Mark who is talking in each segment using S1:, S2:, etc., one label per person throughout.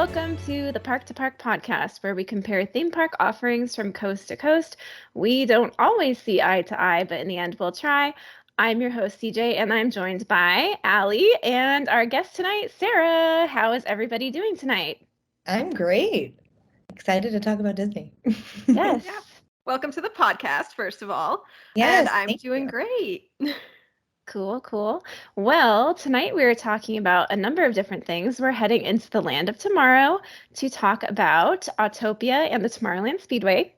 S1: Welcome to the Park2Park podcast, where we compare theme park offerings from coast to coast. We don't always see eye to eye, but in the end, we'll try. I'm your host, CJ, and I'm joined by Allie and our guest tonight, Sarah. How is everybody doing tonight?
S2: I'm great. Excited to talk about Disney.
S1: Yes.
S3: Yeah. Welcome to the podcast, first of all.
S2: Yes,
S3: and I'm
S2: thank
S3: doing
S2: you.
S3: great.
S1: Cool. Well, tonight we are talking about a number of different things. We're heading into the land of tomorrow to talk about Autopia and the Tomorrowland Speedway.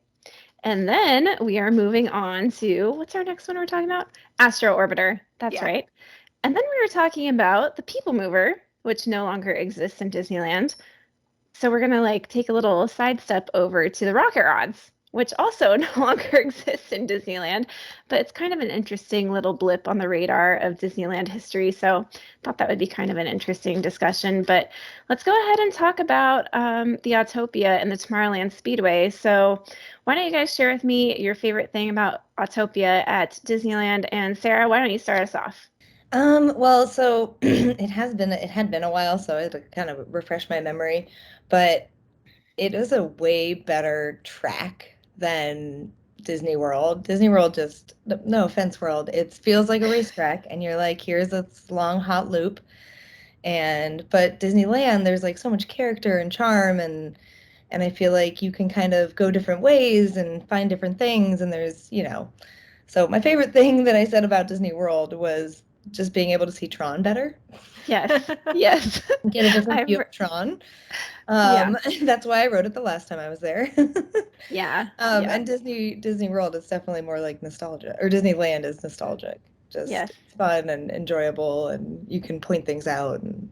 S1: And then we are moving on to, what's our next one we're talking about? Astro Orbiter. That's
S3: Yeah.
S1: right. And then we were talking about the People Mover, which no longer exists in Disneyland. So we're going to take a little sidestep over to the Rocket Rods, which also no longer exists in Disneyland, but it's kind of an interesting little blip on the radar of Disneyland history. So I thought that would be kind of an interesting discussion. But let's go ahead and talk about the Autopia and the Tomorrowland Speedway. So why don't you guys share with me your favorite thing about Autopia at Disneyland? And Sarah, why don't you start us off?
S2: Well, so it had been a while, so I had to kind of refresh my memory, but it is a way better track than Disney World. Disney World just, no offense, World, it feels like a racetrack, and you're like, here's this long hot loop, but Disneyland, there's like so much character and charm, and I feel like you can kind of go different ways and find different things, and so my favorite thing that I said about Disney World was just being able to see Tron better.
S1: Yes.
S2: Get a different view of Tron.
S1: Yeah.
S2: That's why I wrote it the last time I was there.
S1: Yeah.
S2: And Disney World is definitely more like nostalgia, or Disneyland is nostalgic. Just
S1: Yes.
S2: fun and enjoyable, and you can point things out. And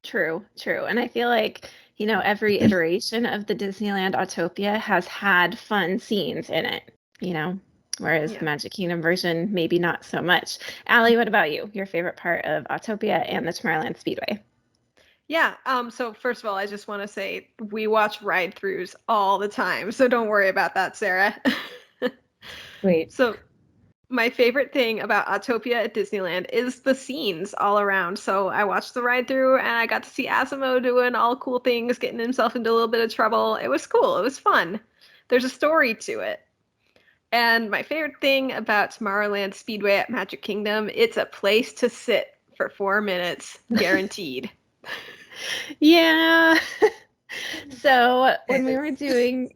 S1: True. And I feel like, every iteration of the Disneyland Autopia has had fun scenes in it, whereas the Magic Kingdom version, maybe not so much. Allie, what about you? Your favorite part of Autopia and the Tomorrowland Speedway?
S3: Yeah. So first of all, I just want to say we watch ride-throughs all the time, so don't worry about that, Sarah.
S2: Wait.
S3: So my favorite thing about Autopia at Disneyland is the scenes all around. So I watched the ride-through and I got to see Asimo doing all cool things, getting himself into a little bit of trouble. It was cool. It was fun. There's a story to it. And my favorite thing about Tomorrowland Speedway at Magic Kingdom, it's a place to sit for 4 minutes, guaranteed.
S1: Yeah. So when we were doing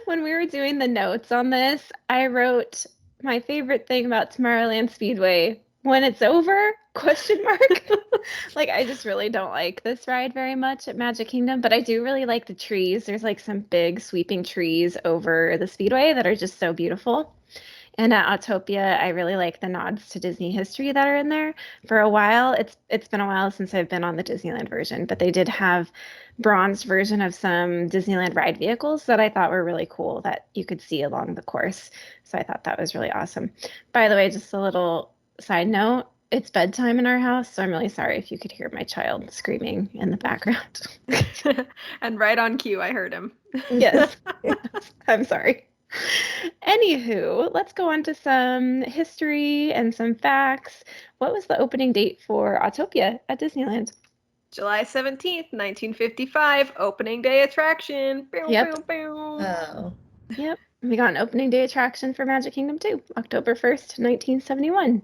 S1: the notes on this, I wrote my favorite thing about Tomorrowland Speedway when it's over, ? I just really don't like this ride very much at Magic Kingdom, but I do really like the trees. There's some big sweeping trees over the Speedway that are just so beautiful. And at Autopia, I really like the nods to Disney history that are in there. For a while, it's been a while since I've been on the Disneyland version, but they did have bronze version of some Disneyland ride vehicles that I thought were really cool that you could see along the course. So I thought that was really awesome. By the way, just a little side note, it's bedtime in our house, so I'm really sorry if you could hear my child screaming in the background.
S3: And right on cue, I heard him.
S1: Yes, I'm sorry. Anywho, let's go on to some history and some facts. What was the opening date for Autopia at Disneyland?
S3: July 17th, 1955, opening day attraction.
S1: Yep.
S2: Oh.
S1: Yep. We got an opening day attraction for Magic Kingdom too, October 1st, 1971.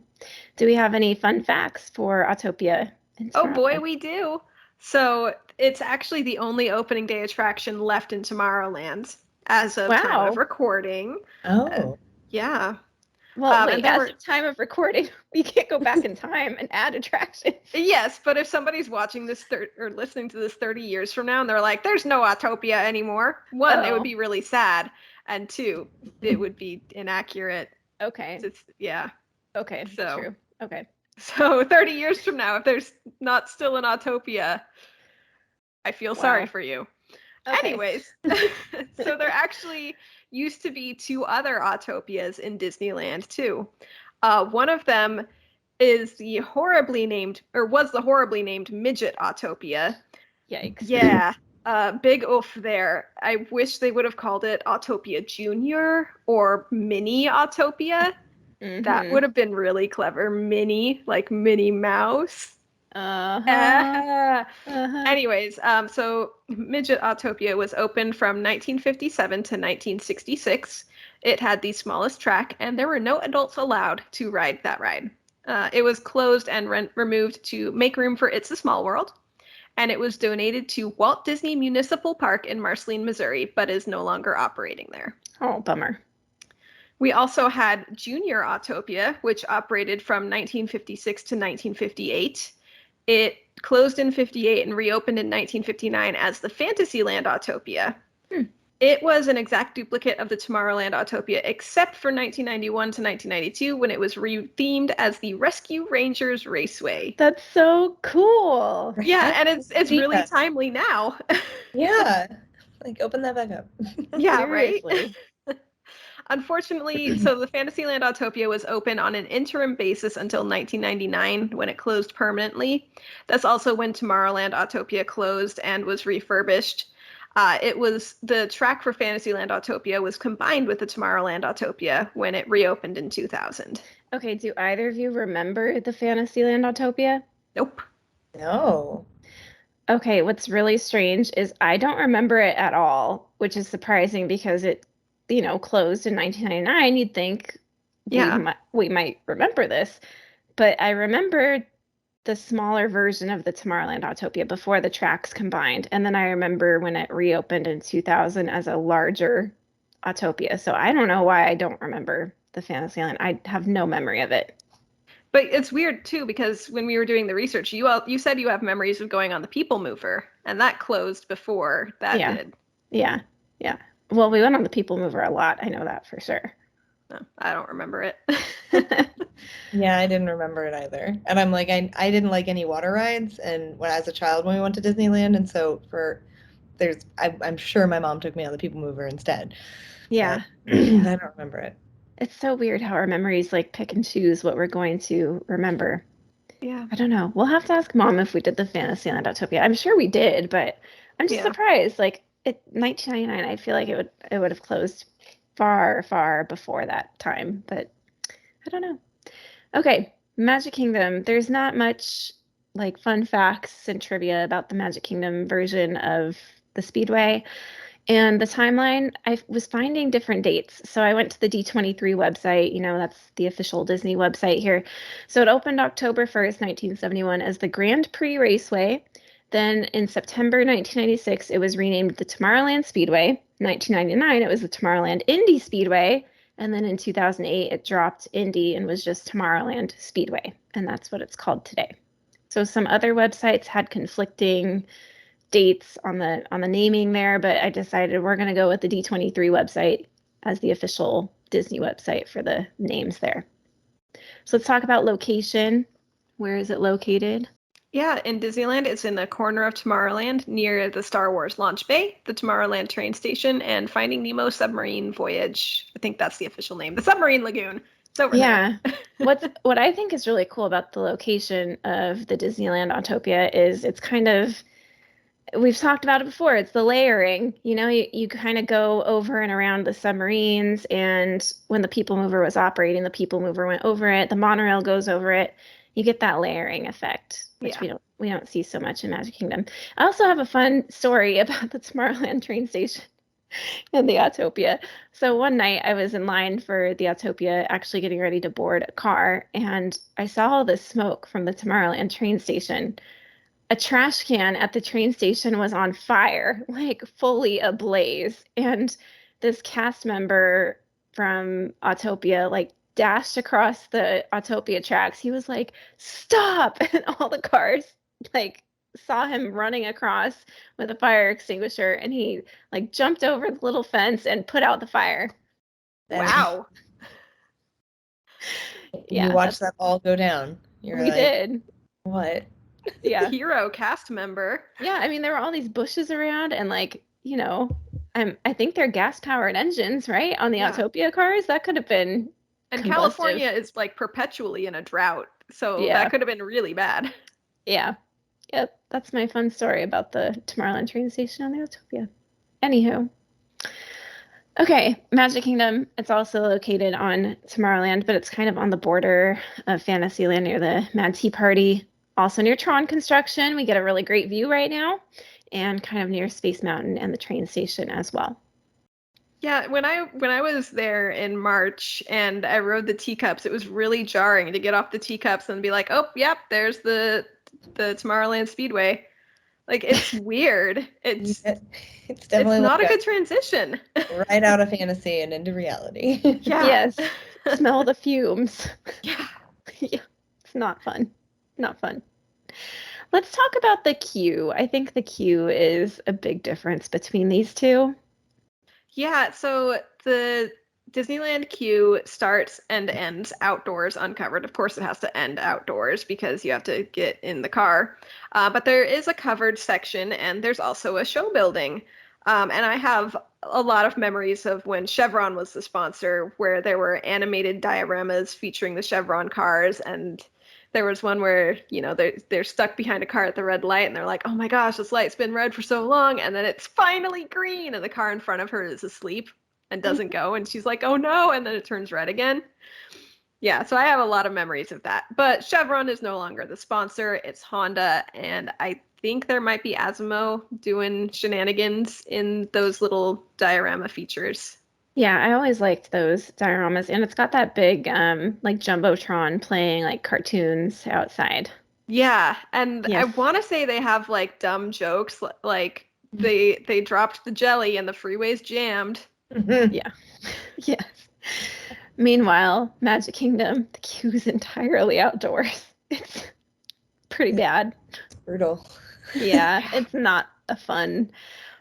S1: Do we have any fun facts for Autopia?
S3: Oh boy, we do. So it's actually the only opening day attraction left in Tomorrowland as of time of recording.
S2: Oh.
S3: Yeah.
S1: Well, wait, as of time of recording, we can't go back in time and add attractions.
S3: Yes, but if somebody's watching this or listening to this 30 years from now and they're like, there's no Autopia anymore, one, it would be really sad, and two, it would be inaccurate.
S1: Okay.
S3: Yeah.
S1: Okay, so, true. Okay.
S3: So 30 years from now, if there's not still an Autopia, I feel sorry for you. Okay. Anyways, so there actually used to be two other Autopias in Disneyland too. One of them is was the horribly named Midget Autopia.
S1: Yikes.
S3: Yeah. Big oof there. I wish they would have called it Autopia Junior or Mini Autopia. Mm-hmm. That would have been really clever. Mini, like Minnie Mouse.
S1: Uh-huh. Uh-huh.
S3: Anyways, so Midget Autopia was opened from 1957 to 1966. It had the smallest track, and there were no adults allowed to ride that ride. It was closed and removed to make room for It's a Small World, and it was donated to Walt Disney Municipal Park in Marceline, Missouri, but is no longer operating there.
S1: Oh, bummer.
S3: We also had Junior Autopia, which operated from 1956 to 1958. It closed in 58 and reopened in 1959 as the Fantasyland Autopia. It was an exact duplicate of the Tomorrowland Autopia, except for 1991 to 1992 when it was rethemed as the Rescue Rangers Raceway.
S1: That's so cool.
S3: Yeah, and it's really
S2: Yeah.
S3: timely now.
S2: Yeah. Like, open that back up.
S3: Yeah, right?
S1: Seriously.
S3: Unfortunately, so the Fantasyland Autopia was open on an interim basis until 1999 when it closed permanently. That's also when Tomorrowland Autopia closed and was refurbished. It was the track for Fantasyland Autopia was combined with the Tomorrowland Autopia when it reopened in 2000.
S1: Okay, do either of you remember the Fantasyland Autopia?
S3: Nope.
S2: No.
S1: Okay, what's really strange is I don't remember it at all, which is surprising because it, closed in 1999. You'd think
S3: Yeah.
S1: we might remember this, but I remember the smaller version of the Tomorrowland Autopia before the tracks combined, and then I remember when it reopened in 2000 as a larger Autopia. So I don't know why I don't remember the Fantasyland. I have no memory of it.
S3: But it's weird too because when we were doing the research, you said you have memories of going on the People Mover, and that closed before that
S1: Yeah.
S3: did.
S1: Yeah. Well, we went on the People Mover a lot. I know that for sure.
S3: No, I don't remember it.
S2: Yeah, I didn't remember it either. And I'm like, I didn't like any water rides. And when I was a child, when we went to Disneyland, and so I'm sure my mom took me on the People Mover instead.
S1: Yeah.
S2: But I don't remember it.
S1: It's so weird how our memories like pick and choose what we're going to remember.
S3: Yeah.
S1: I don't know. We'll have to ask Mom if we did the Fantasyland Autopia. I'm sure we did, but I'm just
S3: Yeah.
S1: surprised. Like 1999, I feel like it would have closed far, far before that time, but I don't know. Okay, Magic Kingdom. There's not much like fun facts and trivia about the Magic Kingdom version of the Speedway. And the timeline, I was finding different dates. So I went to the D23 website, that's the official Disney website here. So it opened October 1st, 1971 as the Grand Prix Raceway. Then in September 1996, it was renamed the Tomorrowland Speedway. 1999, it was the Tomorrowland Indy Speedway. And then in 2008, it dropped Indy and was just Tomorrowland Speedway. And that's what it's called today. So some other websites had conflicting dates on the naming there, but I decided we're going to go with the D23 website as the official Disney website for the names there. So let's talk about location. Where is it located?
S3: Yeah, in Disneyland, it's in the corner of Tomorrowland near the Star Wars Launch Bay, the Tomorrowland train station, and Finding Nemo Submarine Voyage. I think that's the official name. The Submarine Lagoon. It's over there.
S1: What I think is really cool about the location of the Disneyland Autopia is it's kind of, we've talked about it before, it's the layering. You kind of go over and around the submarines, and when the People Mover was operating, the People Mover went over it, the monorail goes over it. You get that layering effect, which we don't see so much in Magic Kingdom. I also have a fun story about the Tomorrowland train station and the Autopia. So one night I was in line for the Autopia, actually getting ready to board a car, and I saw all this smoke from the Tomorrowland train station. A trash can at the train station was on fire, like fully ablaze. And this cast member from Autopia like dashed across the Autopia tracks. He was like, "Stop!" And all the cars like saw him running across with a fire extinguisher, and he like jumped over the little fence and put out the fire.
S3: Wow.
S2: You watched that all go down.
S1: We did.
S2: What?
S1: Yeah.
S3: Hero cast member.
S1: Yeah, I mean there were all these bushes around, and like, I think they're gas-powered engines, right? On the Autopia cars. That could have been
S3: And
S1: combustive.
S3: California is like perpetually in a drought, so that could have been really bad.
S1: Yeah. Yep, that's my fun story about the Tomorrowland train station on the Autopia. Anywho. Okay, Magic Kingdom. It's also located on Tomorrowland, but it's kind of on the border of Fantasyland near the Mad Tea Party. Also near Tron construction, we get a really great view right now, and kind of near Space Mountain and the train station as well.
S3: Yeah, when I was there in March and I rode the teacups, it was really jarring to get off the teacups and be like, "Oh, yep, there's the Tomorrowland Speedway." Like it's weird. It's
S2: Yeah, it's definitely
S3: not
S2: like
S3: a good transition.
S2: right out of fantasy and into reality.
S3: Yeah.
S1: Yes, smell the fumes.
S3: Yeah.
S1: Yeah, it's not fun. Not fun. Let's talk about the queue. I think the queue is a big difference between these two.
S3: Yeah, so the Disneyland queue starts and ends outdoors uncovered. Of course, it has to end outdoors because you have to get in the car. But there is a covered section and there's also a show building. And I have a lot of memories of when Chevron was the sponsor, where there were animated dioramas featuring the Chevron cars. And there was one where, they're stuck behind a car at the red light and they're like, oh my gosh, this light's been red for so long. And then it's finally green and the car in front of her is asleep and doesn't go. And she's like, oh no. And then it turns red again. Yeah, so I have a lot of memories of that. But Chevron is no longer the sponsor. It's Honda. And I think there might be Asimo doing shenanigans in those little diorama features.
S1: Yeah, I always liked those dioramas, and it's got that big like Jumbotron playing like cartoons outside.
S3: Yeah, and I
S1: Yes.
S3: want to say they have like dumb jokes, like they dropped the jelly and the freeway's jammed.
S1: Yeah. Yes. Meanwhile, Magic Kingdom, the queue is entirely outdoors. It's pretty bad.
S2: It's brutal.
S1: Yeah, it's not a fun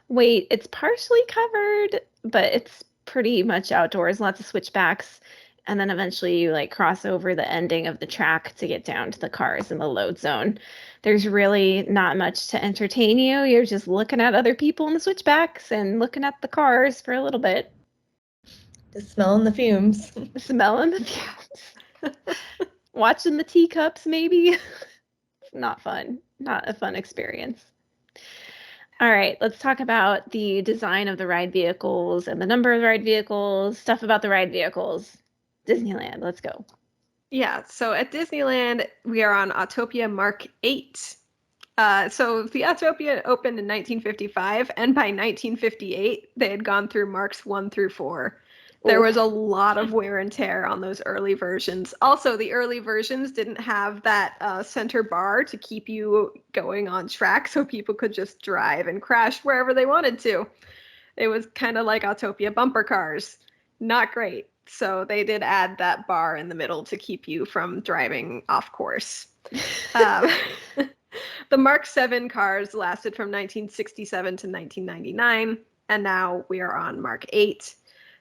S1: wait. It's partially covered, but it's pretty much outdoors. Lots of switchbacks. And then eventually you like cross over the ending of the track to get down to the cars in the load zone. There's really not much to entertain you. You're just looking at other people in the switchbacks and looking at the cars for a little bit.
S2: Just smelling the fumes.
S1: Smelling the fumes. Watching the teacups, maybe. It's not fun. Not a fun experience. All right, let's talk about the design of the ride vehicles and the number of ride vehicles, stuff about the ride vehicles. Disneyland, let's go.
S3: Yeah, so at Disneyland, we are on Autopia Mark 8. So the Autopia opened in 1955, and by 1958, they had gone through Marks 1 through 4. There was a lot of wear and tear on those early versions. Also, the early versions didn't have that center bar to keep you going on track, so people could just drive and crash wherever they wanted to. It was kind of like Autopia bumper cars. Not great. So they did add that bar in the middle to keep you from driving off course. Um, the Mark 7 cars lasted from 1967 to 1999, and now we are on Mark 8.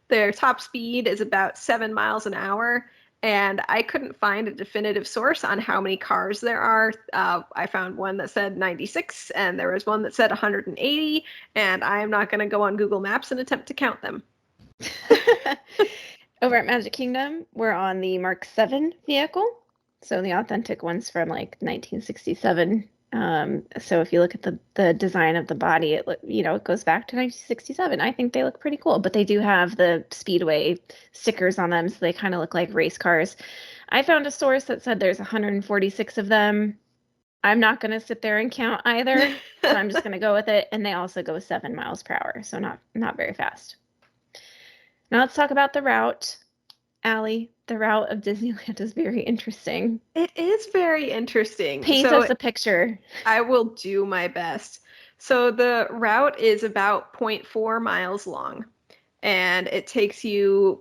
S3: Their top speed is about 7 miles an hour, and I couldn't find a definitive source on how many cars there are. I found one that said 96, and there was one that said 180, and I am not going to go on Google Maps and attempt to count them.
S1: Over at Magic Kingdom, we're on the Mark 7 vehicle. So the authentic one's from like 1967. So if you look at the design of the body, it goes back to 1967. I think they look pretty cool, but they do have the Speedway stickers on them, so they kind of look like race cars. I found a source that said there's 146 of them. I'm not going to sit there and count either, so I'm just going to go with it. And they also go 7 miles per hour, so not very fast. Now let's talk about the route. Allie, the route of Disneyland is very interesting.
S3: It is very interesting.
S1: Paint us a picture.
S3: I will do my best. So the route is about 0.4 miles long, and it takes you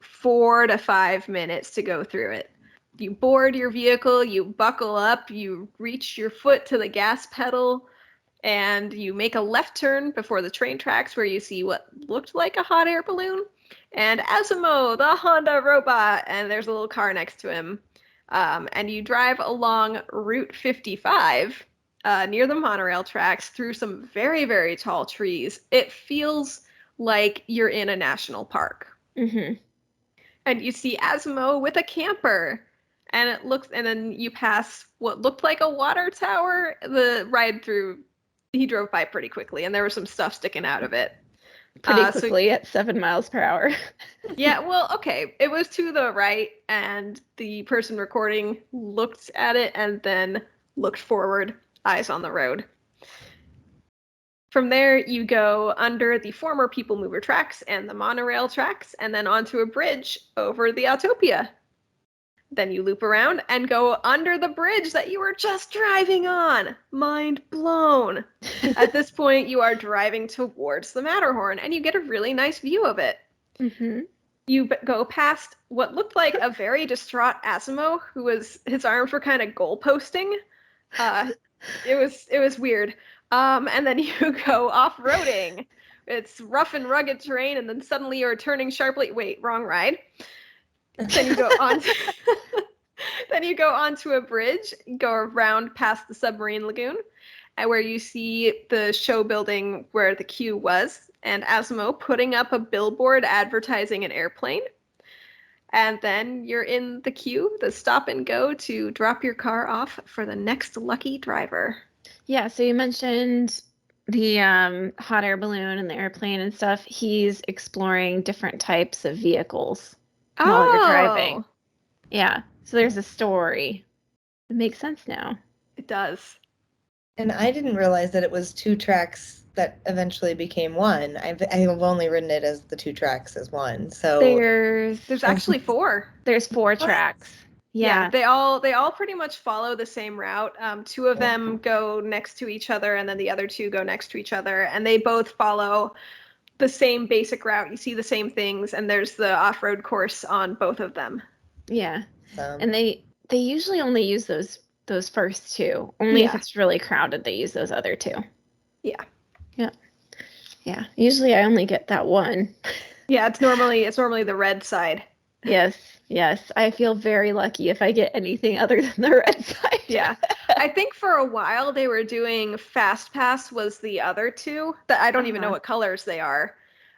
S3: 4 to 5 minutes to go through it. You board your vehicle, you buckle up, you reach your foot to the gas pedal, and you make a left turn before the train tracks where you see what looked like a hot air balloon. And Asimo, the Honda robot, and there's a little car next to him. And you drive along Route 55 near the monorail tracks through some very, very tall trees. It feels like you're in a national park.
S1: Mm-hmm.
S3: And you see Asimo with a camper. And then you pass what looked like a water tower. The ride through, he drove by pretty quickly, and there was some stuff sticking out of it.
S1: Pretty quickly at 7 miles per hour.
S3: Yeah, well, okay. It was to the right, and the person recording looked at it and then looked forward, eyes on the road. From there, you go under the former People Mover tracks and the monorail tracks, and then onto a bridge over the Autopia. Then you loop around and go under the bridge that you were just driving on. Mind blown. At this point, you are driving towards the Matterhorn, and you get a really nice view of it.
S1: Mm-hmm.
S3: You go past what looked like a very distraught Asimo, his arms were kind of goalposting. It was weird. And then you go off-roading. It's rough and rugged terrain, and then suddenly you're turning sharply. Wait, wrong ride. Then you go on. Then you go onto a bridge, go around past the submarine lagoon, where you see the show building where the queue was, and Asimo putting up a billboard advertising an airplane. And then you're in the queue, the stop and go to drop your car off for the next lucky driver.
S1: Yeah, so you mentioned the hot air balloon and the airplane and stuff. He's exploring different types of vehicles while you're driving. Yeah, so there's a story. It makes sense now.
S3: It does.
S2: And I didn't realize that it was 2 tracks that eventually became one. I've only ridden it as the 2 tracks as one. So
S3: there's actually 4.
S1: There's 4 tracks. Yeah.
S3: They all pretty much follow the same route. 2 of them go next to each other, and then the other 2 go next to each other, and they both follow the same basic route. You see the same things, and there's the off-road course on both of them.
S1: Yeah. And they usually only use those first 2. Only if it's really crowded, they use those other 2.
S3: Yeah.
S1: Yeah. Usually I only get that one.
S3: Yeah, it's normally the red side.
S1: Yes. I feel very lucky if I get anything other than the red side.
S3: Yeah. I think for a while they were doing Fast Pass was the other 2. That I don't even know what colors they are.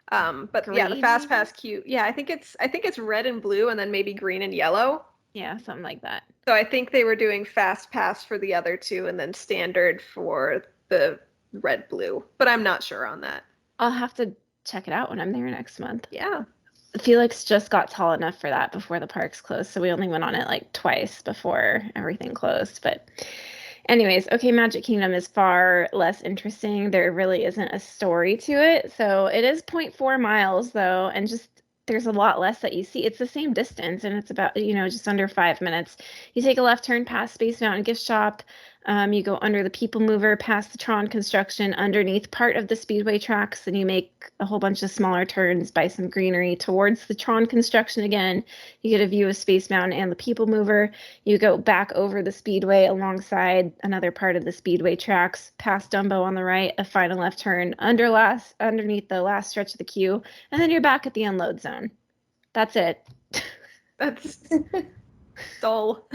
S3: But green, yeah, the Fast Pass queue. Yeah, I think it's red and blue, and then maybe green and yellow.
S1: Yeah, something like that.
S3: So I think they were doing Fast Pass for the other 2, and then standard for the red blue. But I'm not sure on that.
S1: I'll have to check it out when I'm there next month.
S3: Yeah.
S1: Felix just got tall enough for that before the parks closed, so we only went on it like twice before everything closed. But anyways, okay, Magic Kingdom is far less interesting. There really isn't a story to it. So it is 0.4 miles though, and just there's a lot less that you see. It's the same distance, and it's about, just under 5 minutes. You take a left turn past Space Mountain Gift Shop. You go under the People Mover, past the Tron construction, underneath part of the Speedway tracks, and you make a whole bunch of smaller turns by some greenery towards the Tron construction again. You get a view of Space Mountain and the People Mover. You go back over the Speedway alongside another part of the Speedway tracks, past Dumbo on the right, a final left turn underneath the last stretch of the queue, and then you're back at the unload zone. That's it.
S3: That's dull.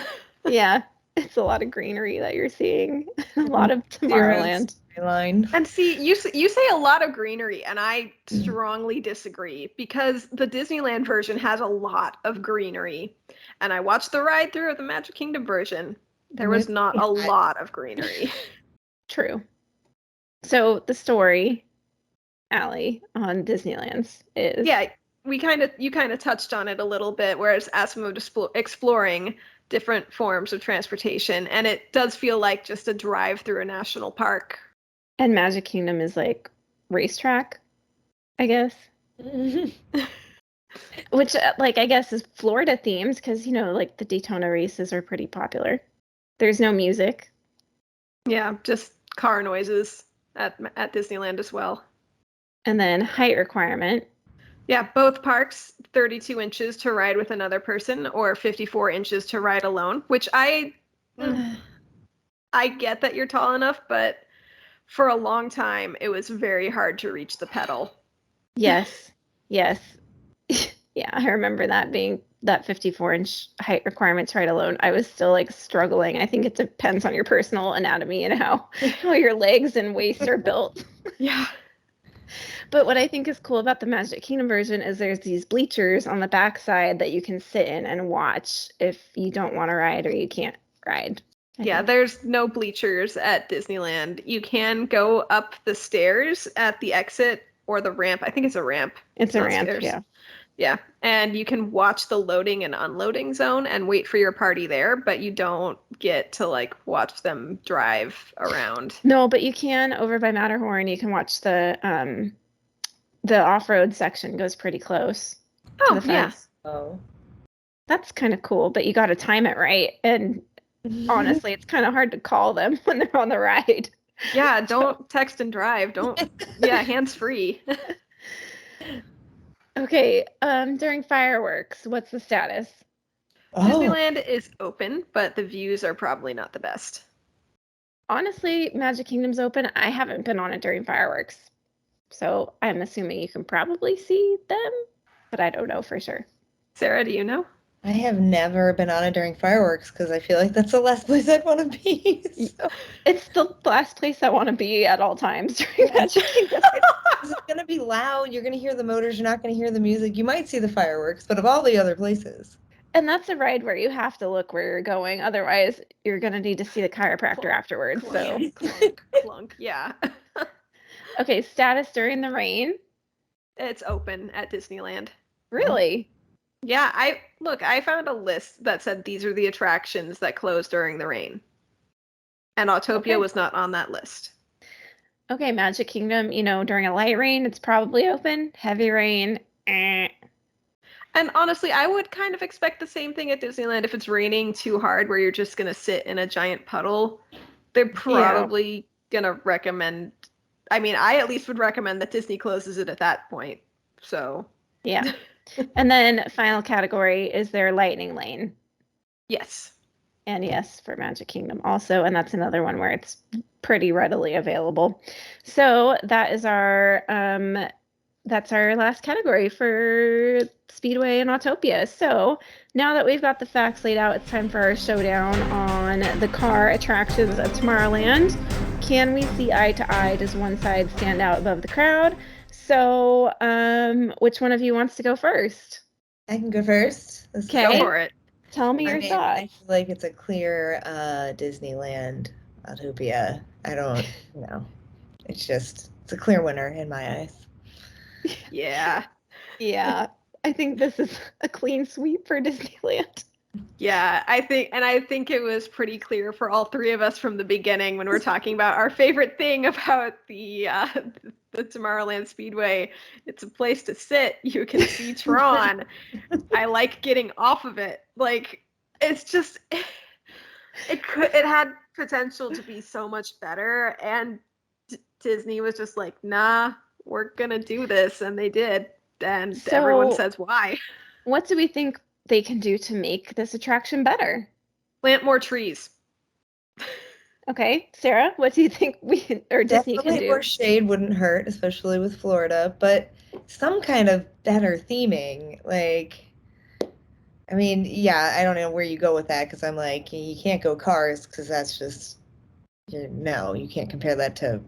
S1: Yeah. It's a lot of greenery that you're seeing. A lot of Tomorrowland.
S3: And see, you say a lot of greenery, and I strongly disagree, because the Disneyland version has a lot of greenery. And I watched the ride through of the Magic Kingdom version. There was not a lot of greenery.
S1: True. So the story, Allie, on Disneyland's is...
S3: Yeah, you kind of touched on it a little bit, whereas Asimov exploring different forms of transportation, and it does feel like just a drive through a national park.
S1: And Magic Kingdom is like racetrack, I guess. Which, I guess is Florida themed, because, like the Daytona races are pretty popular. There's no music.
S3: Yeah, just car noises at Disneyland as well.
S1: And then height requirement.
S3: Yeah, both parks, 32 inches to ride with another person, or 54 inches to ride alone, which I get that you're tall enough, but for a long time, it was very hard to reach the pedal.
S1: Yes. Yeah, I remember that being that 54-inch height requirement to ride alone. I was still struggling. I think it depends on your personal anatomy and how your legs and waist are built.
S3: Yeah.
S1: But what I think is cool about the Magic Kingdom version is there's these bleachers on the backside that you can sit in and watch if you don't want to ride or you can't ride.
S3: Yeah, there's no bleachers at Disneyland. You can go up the stairs at the exit or the ramp. I think it's a ramp.
S1: It's a ramp, yeah.
S3: Yeah, and you can watch the loading and unloading zone and wait for your party there, but you don't get to like watch them drive around.
S1: No, but you can over by Matterhorn. You can watch the off-road section goes pretty close to the
S3: yeah.
S1: fence.
S2: Oh.
S1: That's kind of cool, but you got to time it right. And honestly, it's kind of hard to call them when they're on the ride.
S3: Yeah, don't text and drive. Hands free.
S1: Okay, during fireworks, what's the status?
S2: Oh.
S3: Disneyland is open, but the views are probably not the best.
S1: Honestly, Magic Kingdom's open. I haven't been on it during fireworks. So I'm assuming you can probably see them, but I don't know for sure.
S3: Sarah, do you know?
S2: I have never been on it during fireworks because I feel like that's the last place I'd want to be. So.
S1: It's the last place I want to be at all times during Magic Kingdom.
S2: It's going to be loud. You're going to hear the motors. You're not going to hear the music. You might see the fireworks, but of all the other places.
S1: And that's a ride where you have to look where you're going. Otherwise, you're going to need to see the chiropractor afterwards.
S3: Clunk,
S1: So
S3: clunk, clunk. Yeah.
S1: Okay, status during the rain.
S3: It's open at Disneyland.
S1: Really?
S3: Yeah, I found a list that said these are the attractions that close during the rain. And Autopia was not on that list.
S1: Okay, Magic Kingdom, during a light rain, it's probably open. Heavy rain, eh.
S3: And honestly, I would kind of expect the same thing at Disneyland if it's raining too hard where you're just going to sit in a giant puddle. They're probably going to recommend, I at least would recommend that Disney closes it at that point. So,
S1: yeah. And then final category is their lightning lane.
S3: Yes.
S1: And yes, for Magic Kingdom also. And that's another one where it's pretty readily available. So that is that's our last category for Speedway and Autopia. So now that we've got the facts laid out, it's time for our showdown on the car attractions of Tomorrowland. Can we see eye to eye? Does one side stand out above the crowd? So which one of you wants to go first?
S2: I can go first.
S1: Okay.
S3: Go for it.
S1: Tell me your thoughts.
S2: I feel like it's a clear Disneyland Autopia. I don't, it's a clear winner in my eyes.
S3: Yeah.
S1: Yeah. I think this is a clean sweep for Disneyland.
S3: Yeah, I think it was pretty clear for all three of us from the beginning when we're talking about our favorite thing about the Tomorrowland Speedway. It's a place to sit. You can see Tron. I like getting off of it. Like, it's just it had potential to be so much better, and Disney was just like, nah, we're gonna do this, and they did, and everyone says why.
S1: What do we think they can do to make this attraction better?
S3: Plant more trees.
S1: Okay, Sarah, what do you think Disney can do?
S2: More shade wouldn't hurt, especially with Florida, but some kind of better theming. Like, I don't know where you go with that because I'm like, you can't go Cars because that's just, you can't compare that to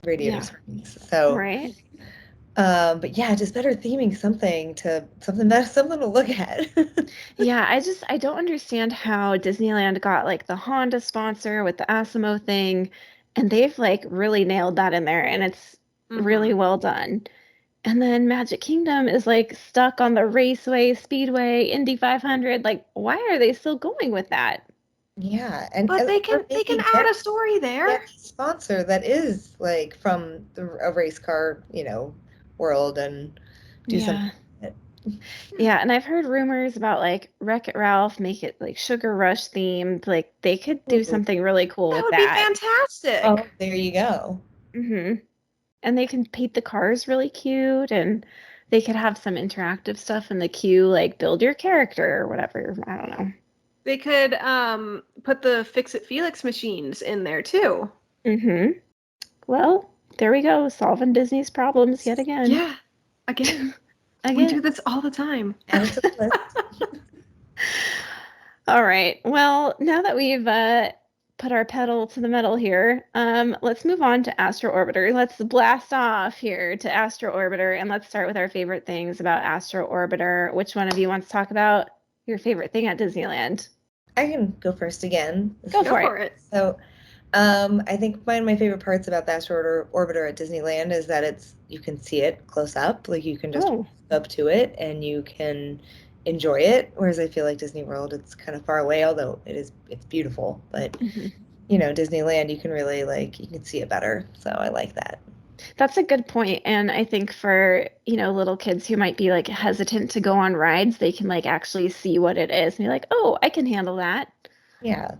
S2: Radiator Springs. So,
S1: right.
S2: But yeah, just better theming something to look at.
S1: Yeah, I don't understand how Disneyland got like the Honda sponsor with the Asimo thing, and they've like really nailed that in there, and it's really well done. And then Magic Kingdom is like stuck on the Raceway, Speedway, Indy 500. Like, why are they still going with that?
S2: Yeah,
S3: but they can add a story there.
S2: Sponsor that is like from a race car, world and do something.
S1: Yeah, and I've heard rumors about like Wreck-It Ralph, make it like Sugar Rush themed. Like they could do something really cool with that.
S3: That would be fantastic.
S2: Oh, there you go.
S1: And they can paint the cars really cute, and they could have some interactive stuff in the queue, like build your character or whatever. I don't know.
S3: They could put the Fix-It Felix machines in there too.
S1: Well, there we go, solving Disney's problems yet again.
S3: Yeah, again. We do this all the time.
S1: All right. Well, now that we've put our pedal to the metal here, let's move on to Astro Orbiter. Let's blast off here to Astro Orbiter, and let's start with our favorite things about Astro Orbiter. Which one of you wants to talk about your favorite thing at Disneyland?
S2: I can go first again.
S1: Go for it.
S2: So I think one of my favorite parts about the Astro Orbiter at Disneyland is that you can see it close up. Like you can just
S1: Oh,
S2: walk up to it and you can enjoy it. Whereas I feel like Disney World, it's kind of far away, although it's beautiful. But
S1: mhm.
S2: Disneyland, you can really you can see it better. So I like that.
S1: That's a good point. And I think for, little kids who might be like hesitant to go on rides, they can like actually see what it is and be like, oh, I can handle that.
S2: Yeah.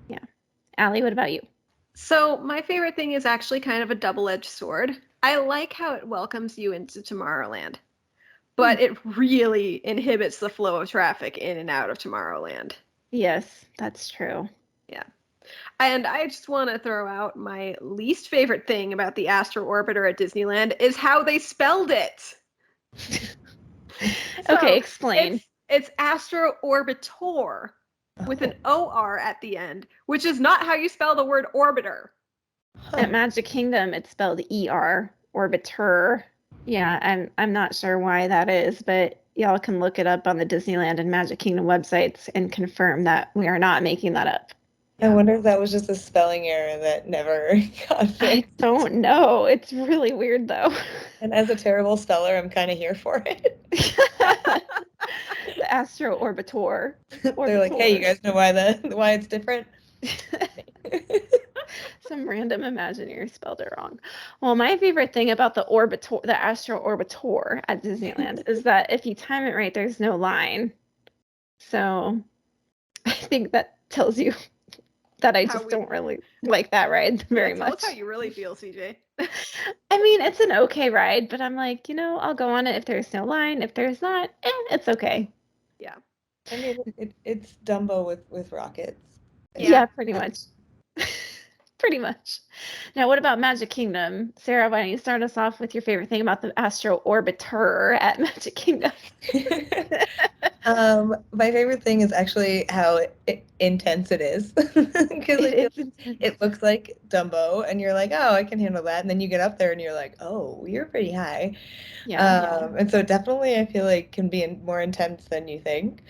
S1: Yeah. Allie, what about you?
S3: So my favorite thing is actually kind of a double-edged sword. I like how it welcomes you into Tomorrowland, but it really inhibits the flow of traffic in and out of Tomorrowland.
S1: Yes, that's true.
S3: Yeah. And I just want to throw out my least favorite thing about the Astro Orbiter at Disneyland is how they spelled it.
S1: Okay,
S3: So
S1: explain.
S3: it's Astro Orbitor with an OR at the end, which is not how you spell the word orbiter.
S1: At Magic Kingdom, it's spelled ER, orbiter. Yeah, I'm not sure why that is, but y'all can look it up on the Disneyland and Magic Kingdom websites and confirm that we are not making that up.
S2: I wonder if that was just a spelling error that never got
S1: I
S2: fixed.
S1: don't know. It's really weird though.
S2: And as a terrible speller, I'm kind of here for it.
S1: The Astro Orbitor.
S2: They're like, hey, you guys know why it's different?
S1: Some random Imagineer spelled it wrong. Well, my favorite thing about the Astro Orbitor at Disneyland is that if you time it right, there's no line. So I think that tells you that I just don't really like that ride very much.
S3: Tell us how you really feel, CJ.
S1: I mean, it's an okay ride, but I'm like, I'll go on it if there's no line. If there's not, it's okay.
S3: Yeah.
S2: I mean, it's Dumbo with rockets.
S1: Yeah, pretty much. Pretty much. Now, what about Magic Kingdom? Sarah, why don't you start us off with your favorite thing about the Astro Orbiter at Magic Kingdom?
S2: My favorite thing is actually how intense it is. Because it looks like Dumbo, and you're like, oh, I can handle that. And then you get up there and you're like, oh, you're pretty high.
S1: Yeah.
S2: And so definitely I feel like can be more intense than you think.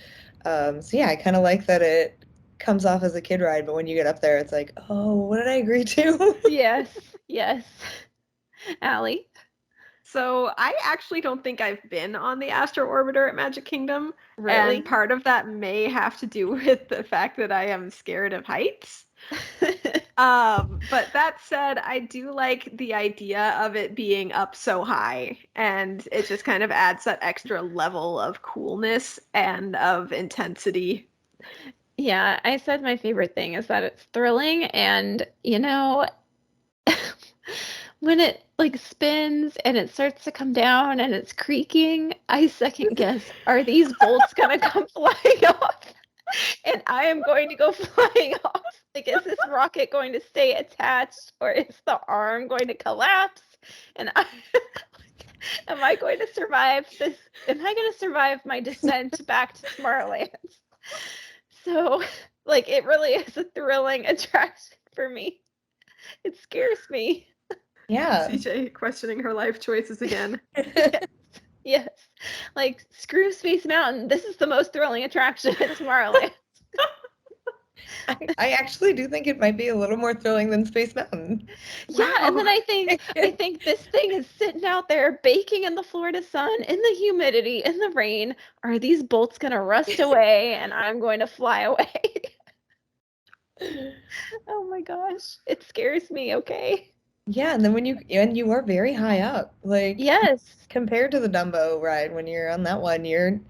S2: So yeah, I kind of like that it comes off as a kid ride, but when you get up there, it's like, oh, what did I agree to?
S1: Yes. Allie?
S3: So I actually don't think I've been on the Astro Orbiter at Magic Kingdom.
S1: Really?
S3: And part of that may have to do with the fact that I am scared of heights. But that said, I do like the idea of it being up so high, and it just kind of adds that extra level of coolness and of intensity.
S1: Yeah, I said my favorite thing is that it's thrilling, and when it like spins and it starts to come down and it's creaking, I second guess, are these bolts gonna come flying off? And I am going to go flying off. Like, is this rocket going to stay attached, or is the arm going to collapse? And am I going to survive this? Am I going to survive my descent back to Tomorrowland? So, like, it really is a thrilling attraction for me. It scares me.
S2: Yeah.
S3: CJ questioning her life choices again.
S1: Yes. Like, screw Space Mountain. This is the most thrilling attraction at Tomorrowland.
S2: I actually do think it might be a little more thrilling than Space Mountain.
S1: Yeah,
S3: Wow.
S1: and then I think this thing is sitting out there baking in the Florida sun, in the humidity, in the rain. Are these bolts gonna rust away and I'm going to fly away? Oh my gosh. It scares me, okay?
S2: Yeah, and then when you are very high up, like
S1: Yes.
S2: compared to the Dumbo ride, when you're on that one, you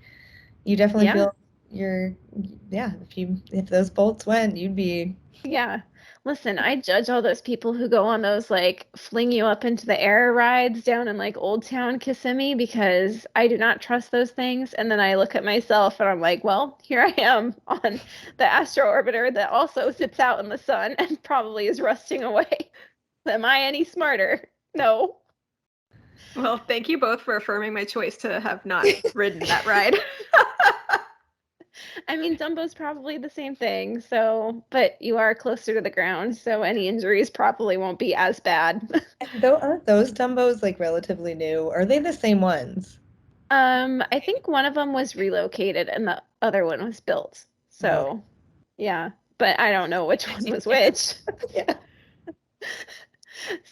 S2: definitely feel if those bolts went, you'd be.
S1: Yeah. Listen, I judge all those people who go on those like fling you up into the air rides down in like Old Town Kissimmee because I do not trust those things. And then I look at myself and I'm like, well, here I am on the Astro Orbiter that also sits out in the sun and probably is rusting away. Am I any smarter? No.
S3: Well, thank you both for affirming my choice to have not ridden that ride.
S1: I mean, Dumbo's probably the same thing, but you are closer to the ground, so any injuries probably won't be as bad.
S2: Though aren't those Dumbos like relatively new? Are they the same ones?
S1: I think one of them was relocated and the other one was built. So, yeah, but I don't know which one was which.
S2: Yeah.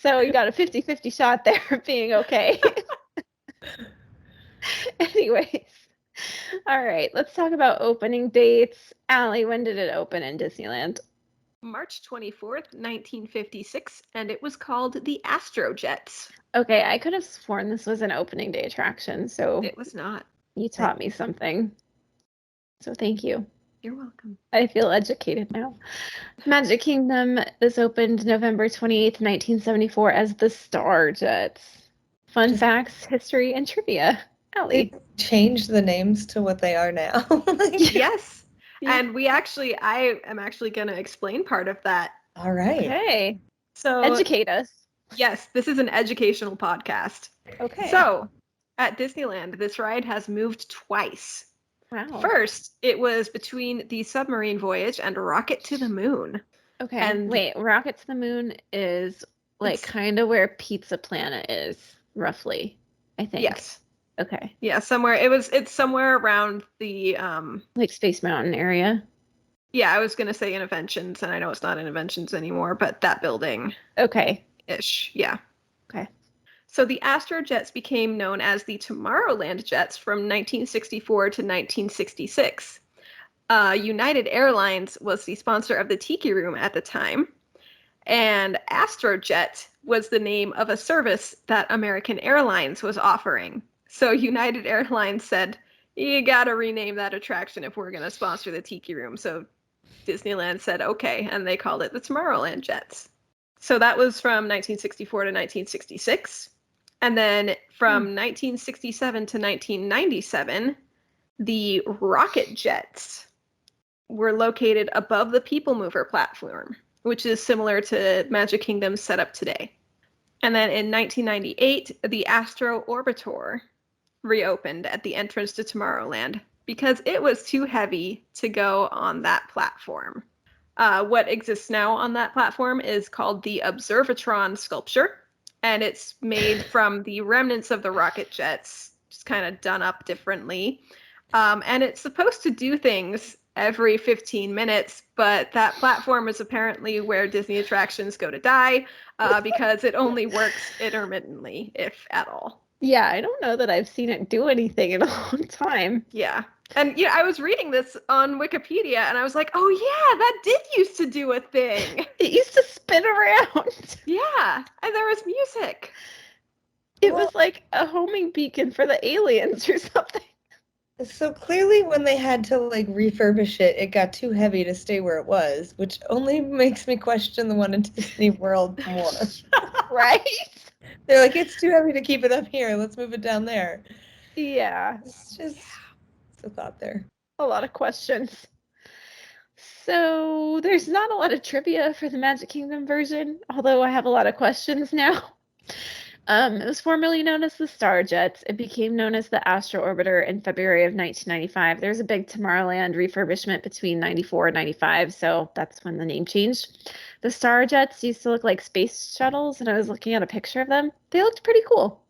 S1: So you got a 50-50 shot there of being okay. Anyways. All right, let's talk about opening dates. Allie, when did it open in Disneyland?
S3: March 24th, 1956, and it was called the Astrojets.
S1: Okay, I could have sworn this was an opening day attraction, so
S3: It was not.
S1: you taught me something. So thank you.
S3: You're welcome.
S1: I feel educated now. Magic Kingdom is opened November 28th, 1974 as the Star Jets. Fun facts, history, and trivia. Allie.
S2: They changed the names to what they are now.
S3: Yes.
S1: Yeah.
S3: And I am actually going to explain part of that.
S2: All right.
S1: Okay.
S3: So,
S1: Educate us.
S3: yes, this is an educational podcast.
S1: Okay.
S3: So, at Disneyland, this ride has moved twice.
S1: Wow.
S3: First, it was between the submarine voyage and Rocket to the Moon.
S1: Okay.
S3: And
S1: wait, Rocket to the Moon is like kind of where Pizza Planet is, roughly, I think.
S3: Yes.
S1: Okay.
S3: Yeah, it's somewhere around the
S1: Like Space Mountain area.
S3: Yeah, I was gonna say Innoventions, and I know it's not Innoventions anymore, but that building.
S1: Okay.
S3: Ish, yeah.
S1: Okay.
S3: So the Astro Jets became known as the Tomorrowland Jets from 1964 to 1966. United Airlines was the sponsor of the Tiki Room at the time, and Astrojet was the name of a service that American Airlines was offering. So United Airlines said, you gotta rename that attraction if we're gonna sponsor the Tiki Room. So Disneyland said, okay, and they called it the Tomorrowland Jets. So that was from 1964 to 1966. And then from 1967 to 1997, the Rocket Jets were located above the People Mover platform, which is similar to Magic Kingdom's setup today. And then in 1998, the Astro Orbiter reopened at the entrance to Tomorrowland because it was too heavy to go on that platform. What exists now on that platform is called the Observatron sculpture, and it's made from the remnants of the rocket jets, just kind of done up differently. And it's supposed to do things every 15 minutes, but that platform is apparently where Disney attractions go to die because it only works intermittently, if at all.
S1: Yeah, I don't know that I've seen it do anything in a long time.
S3: Yeah. And I was reading this on Wikipedia and I was like, oh yeah, that did used to do a thing.
S1: It used to spin around.
S3: Yeah. And there was music.
S1: It was like a homing beacon for the aliens or something.
S2: So clearly when they had to like refurbish it, it got too heavy to stay where it was, which only makes me question the one in Disney World more.
S1: Right?
S2: They're like, it's too heavy to keep it up here. Let's move it down there.
S1: Yeah.
S2: It's just a thought there.
S1: A lot of questions. So there's not a lot of trivia for the Magic Kingdom version, although I have a lot of questions now. It was formerly known as the Star Jets. It became known as the Astro Orbiter in February of 1995. There was a big Tomorrowland refurbishment between 94 and 95, so that's when the name changed. The Star Jets used to look like space shuttles, and I was looking at a picture of them. They looked pretty cool.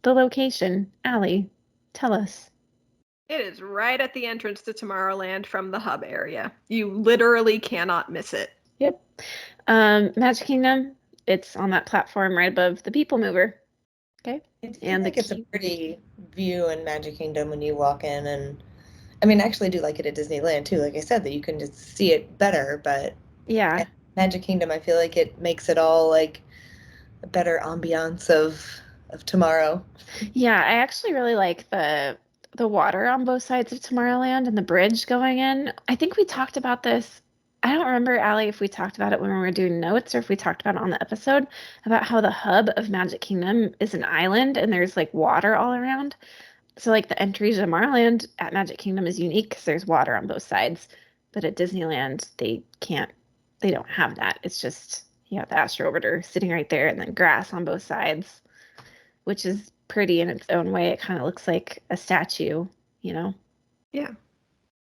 S1: The location, Allie, tell us.
S3: It is right at the entrance to Tomorrowland from the hub area. You literally cannot miss it.
S1: Yep. Magic Kingdom, it's on that platform right above the People Mover. Okay.
S2: And it's a pretty view in Magic Kingdom when you walk in, and I mean, I actually do like it at Disneyland too. Like I said, that you can just see it better, but
S1: yeah,
S2: at Magic Kingdom, I feel like it makes it all like a better ambiance of tomorrow.
S1: Yeah, I actually really like the water on both sides of Tomorrowland and the bridge going in. I think we talked about this. I don't remember, Allie, if we talked about it when we were doing notes or if we talked about it on the episode about how the hub of Magic Kingdom is an island and there's like water all around. So like the entry to Tomorrowland at Magic Kingdom is unique because there's water on both sides. But at Disneyland, they don't have that. It's just, you have the Astro Orbiter sitting right there and then grass on both sides, which is pretty in its own way. It kind of looks like a statue, you know?
S3: Yeah.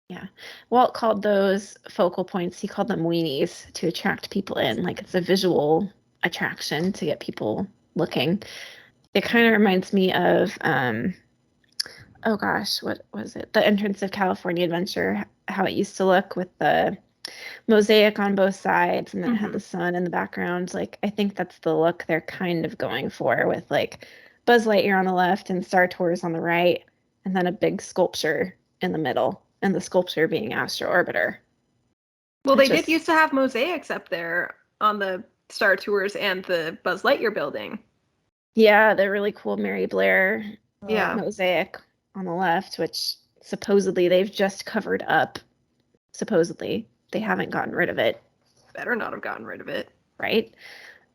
S1: Yeah. Walt called those focal points, he called them weenies to attract people in. Like it's a visual attraction to get people looking. It kind of reminds me of, oh gosh, what was it? The entrance of California Adventure, how it used to look with the mosaic on both sides, and then it had the sun in the background. Like, I think that's the look they're kind of going for, with like Buzz Lightyear on the left and Star Tours on the right, and then a big sculpture in the middle, and the sculpture being Astro Orbiter.
S3: Well, they did used to have mosaics up there on the Star Tours and the Buzz Lightyear building.
S1: Yeah, the really cool Mary Blair
S3: Yeah.
S1: mosaic on the left, which supposedly they've just covered up. Supposedly. They haven't gotten rid of it.
S3: Better not have gotten rid of it.
S1: Right?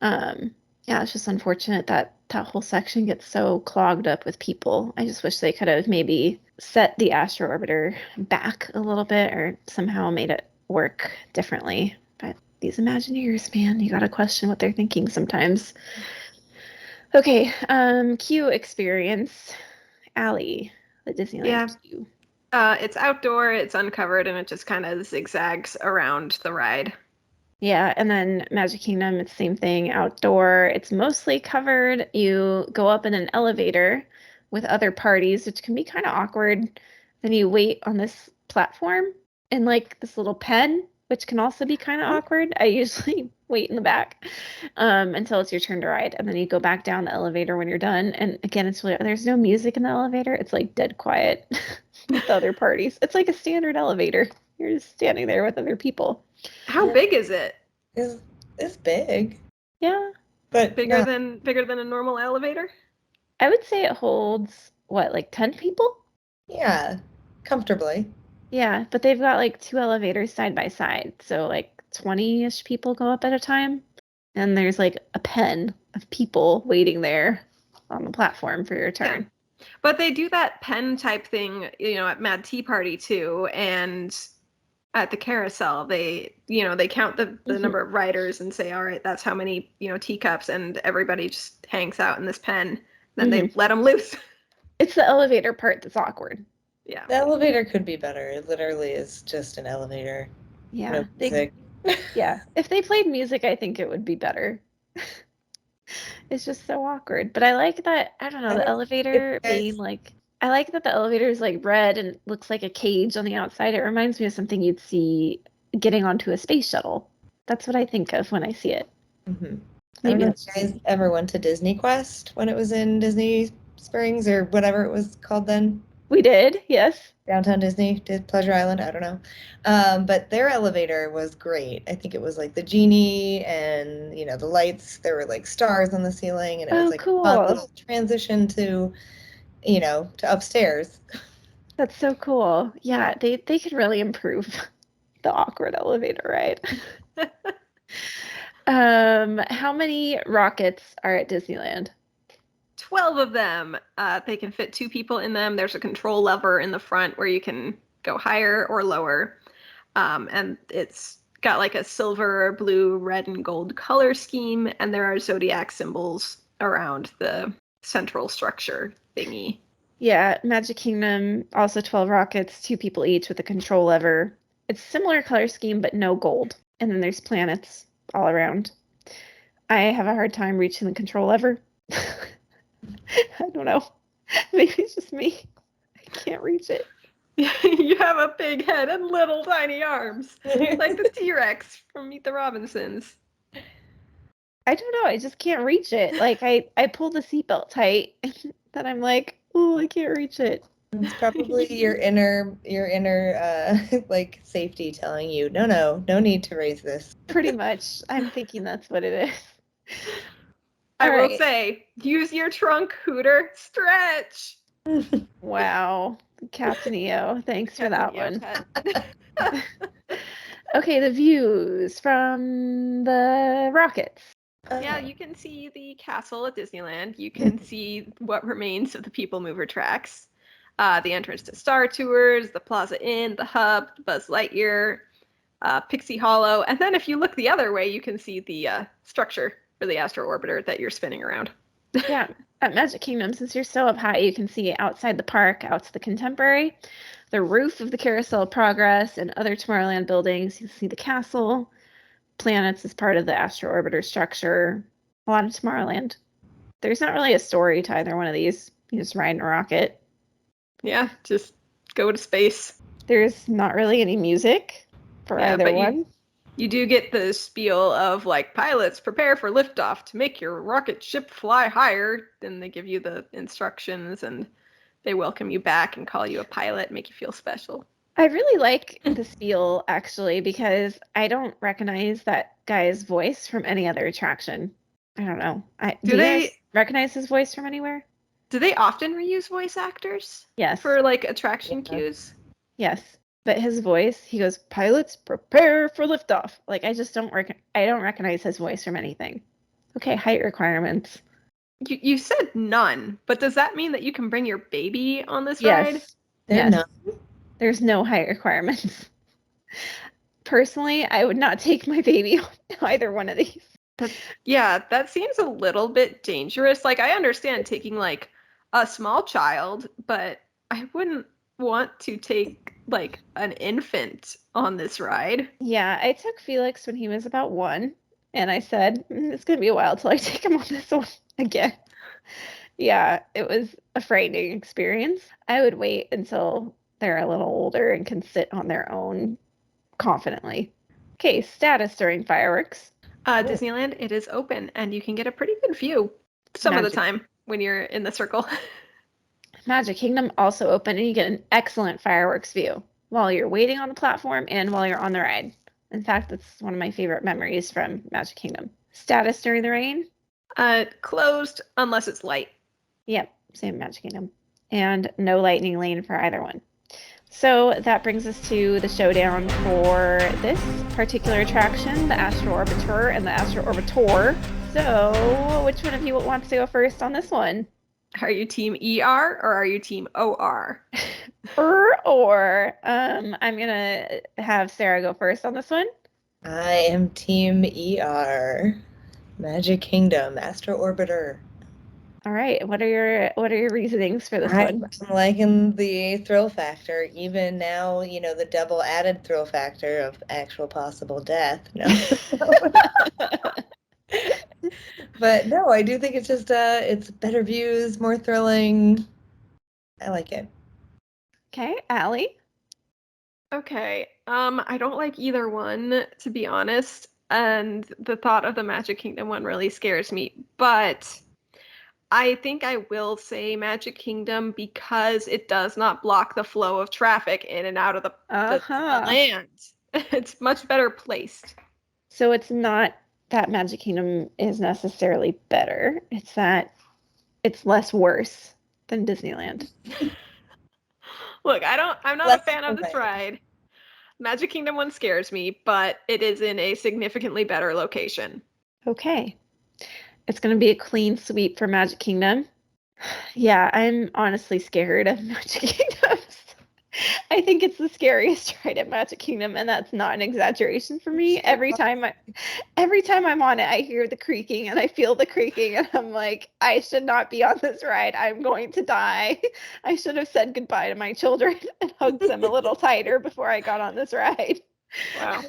S1: Yeah, it's just unfortunate that that whole section gets so clogged up with people. I just wish they could have maybe set the Astro Orbiter back a little bit, or somehow made it work differently. But these Imagineers, man, you gotta question what they're thinking sometimes. Okay, queue experience. Allie, the Disneyland queue.
S3: It's outdoor, it's uncovered, and it just kind of zigzags around the ride.
S1: Yeah, and then Magic Kingdom, it's the same thing, outdoor. It's mostly covered. You go up in an elevator with other parties, which can be kind of awkward. Then you wait on this platform in like this little pen, which can also be kind of awkward. I usually wait in the back until it's your turn to ride, and then you go back down the elevator when you're done. And again, it's really, there's no music in the elevator. It's like dead quiet with the other parties. It's like a standard elevator. You're just standing there with other people.
S3: How big is it?
S2: It's big.
S1: Yeah.
S2: But
S3: bigger than a normal elevator?
S1: I would say it holds, what, like 10 people?
S2: Yeah, comfortably.
S1: Yeah, but they've got like 2 elevators side by side. So like 20-ish people go up at a time. And there's like a pen of people waiting there on the platform for your turn.
S3: Yeah. But they do that pen type thing, at Mad Tea Party too, and at the carousel, they count the number of riders and say, all right, that's how many, teacups, and everybody just hangs out in this pen. Then they let them loose.
S1: It's the elevator part that's awkward.
S3: Yeah.
S2: The elevator could be better. It literally is just an elevator.
S1: Yeah.
S2: No music.
S1: Yeah. If they played music, I think it would be better. It's just so awkward. But I like that, I don't know, the elevator being like, I like that the elevator is like red and looks like a cage on the outside. It reminds me of something you'd see getting onto a space shuttle. That's what I think of when I see it.
S2: Mm-hmm. I don't know if you guys ever went to Disney Quest when it was in Disney Springs or whatever it was called then.
S1: We did, yes.
S2: Downtown Disney, Pleasure Island, I don't know. But their elevator was great. I think it was like the genie and, the lights. There were like stars on the ceiling, and it was like
S1: cool.
S2: a fun little transition to, to upstairs.
S1: That's so cool. Yeah, they could really improve the awkward elevator ride. How many rockets are at Disneyland?
S3: 12 of them. They can fit 2 people in them. There's a control lever in the front where you can go higher or lower. And it's got like a silver, blue, red, and gold color scheme. And there are zodiac symbols around the central structure thingy.
S1: Yeah, Magic Kingdom, also 12 rockets, 2 people each with a control lever. It's similar color scheme, but no gold. And then there's planets all around. I have a hard time reaching the control lever. I don't know. Maybe it's just me. I can't reach it.
S3: You have a big head and little tiny arms. Like the T-Rex from Meet the Robinsons.
S1: I don't know. I just can't reach it. Like, I pull the seatbelt tight, then I'm like, oh, I can't reach it.
S2: It's probably your inner like safety telling you, no need to raise this.
S1: Pretty much. I'm thinking that's what it is.
S3: I will say, use your trunk, Hooter. Stretch.
S1: Wow. Captain EO. Thanks for that one. Okay, the views from the rockets.
S3: Yeah, you can see the castle at Disneyland. You can see what remains of the People Mover tracks. The entrance to Star Tours, the Plaza Inn, the Hub, Buzz Lightyear, Pixie Hollow. And then if you look the other way, you can see the structure for the Astro Orbiter that you're spinning around.
S1: Yeah, at Magic Kingdom, since you're so up high, you can see outside the park, out to the Contemporary, the roof of the Carousel of Progress, and other Tomorrowland buildings. You can see the castle, planets as part of the Astro Orbiter structure, a lot of Tomorrowland. There's not really a story to either one of these. You just ride in a rocket.
S3: Yeah, just go to space.
S1: There's not really any music. for
S3: Yeah,
S1: either
S3: but
S1: one.
S3: you do get the spiel of like pilots prepare for liftoff to make your rocket ship fly higher. Then they give you the instructions and they welcome you back and call you a pilot, make you feel special.
S1: I really like the spiel actually because I don't recognize that guy's voice from any other attraction. I don't know. Do you guys recognize his voice from anywhere?
S3: Do they often reuse voice actors?
S1: Yes.
S3: For like attraction cues?
S1: Yes. But his voice, he goes, pilots prepare for liftoff. Like I just don't recognize his voice from anything. Okay, height requirements.
S3: You said none, but does that mean that you can bring your baby on this ride?
S2: There's none.
S1: There's no height requirements. Personally, I would not take my baby on either one of these.
S3: That seems a little bit dangerous. Like I understand taking like a small child, but I wouldn't want to take like an infant on this ride.
S1: Yeah, I took Felix when he was about 1, and I said, it's going to be a while till I take him on this one again. Yeah, it was a frightening experience. I would wait until they're a little older and can sit on their own confidently. Okay, status during fireworks.
S3: Disneyland, it is open, and you can get a pretty good view some of the time when you're in the circle.
S1: Magic Kingdom also open, and you get an excellent fireworks view while you're waiting on the platform and while you're on the ride. In fact, that's one of my favorite memories from Magic Kingdom. Status during the rain?
S3: Closed unless it's light.
S1: Yep, same Magic Kingdom. And no lightning lane for either one. So that brings us to the showdown for this particular attraction, the Astro Orbiter and the Astro Orbitor. So which one of you wants to go first on this one?
S3: Are you team ER or are you team OR?
S1: I'm gonna have Sarah go first on this one.
S2: I am team ER. Magic Kingdom, Astro Orbiter.
S1: All right. What are your reasonings for this one?
S2: I'm liking the thrill factor, even now, the double added thrill factor of actual possible death. No. But no, I do think it's just it's better views, more thrilling. I like it.
S1: Okay, Allie.
S3: Okay. I don't like either one, to be honest. And the thought of the Magic Kingdom one really scares me. But I think I will say Magic Kingdom because it does not block the flow of traffic in and out of the land. It's much better placed.
S1: So it's not that Magic Kingdom is necessarily better. It's that it's less worse than Disneyland.
S3: Look, I'm not a fan of this ride. Magic Kingdom one scares me, but it is in a significantly better location.
S1: Okay. It's going to be a clean sweep for Magic Kingdom. Yeah, I'm honestly scared of Magic Kingdom. I think it's the scariest ride at Magic Kingdom, and that's not an exaggeration for me. Every time I'm on it, I hear the creaking and I feel the creaking, and I'm like, I should not be on this ride. I'm going to die. I should have said goodbye to my children and hugged them a little tighter before I got on this ride.
S3: Wow.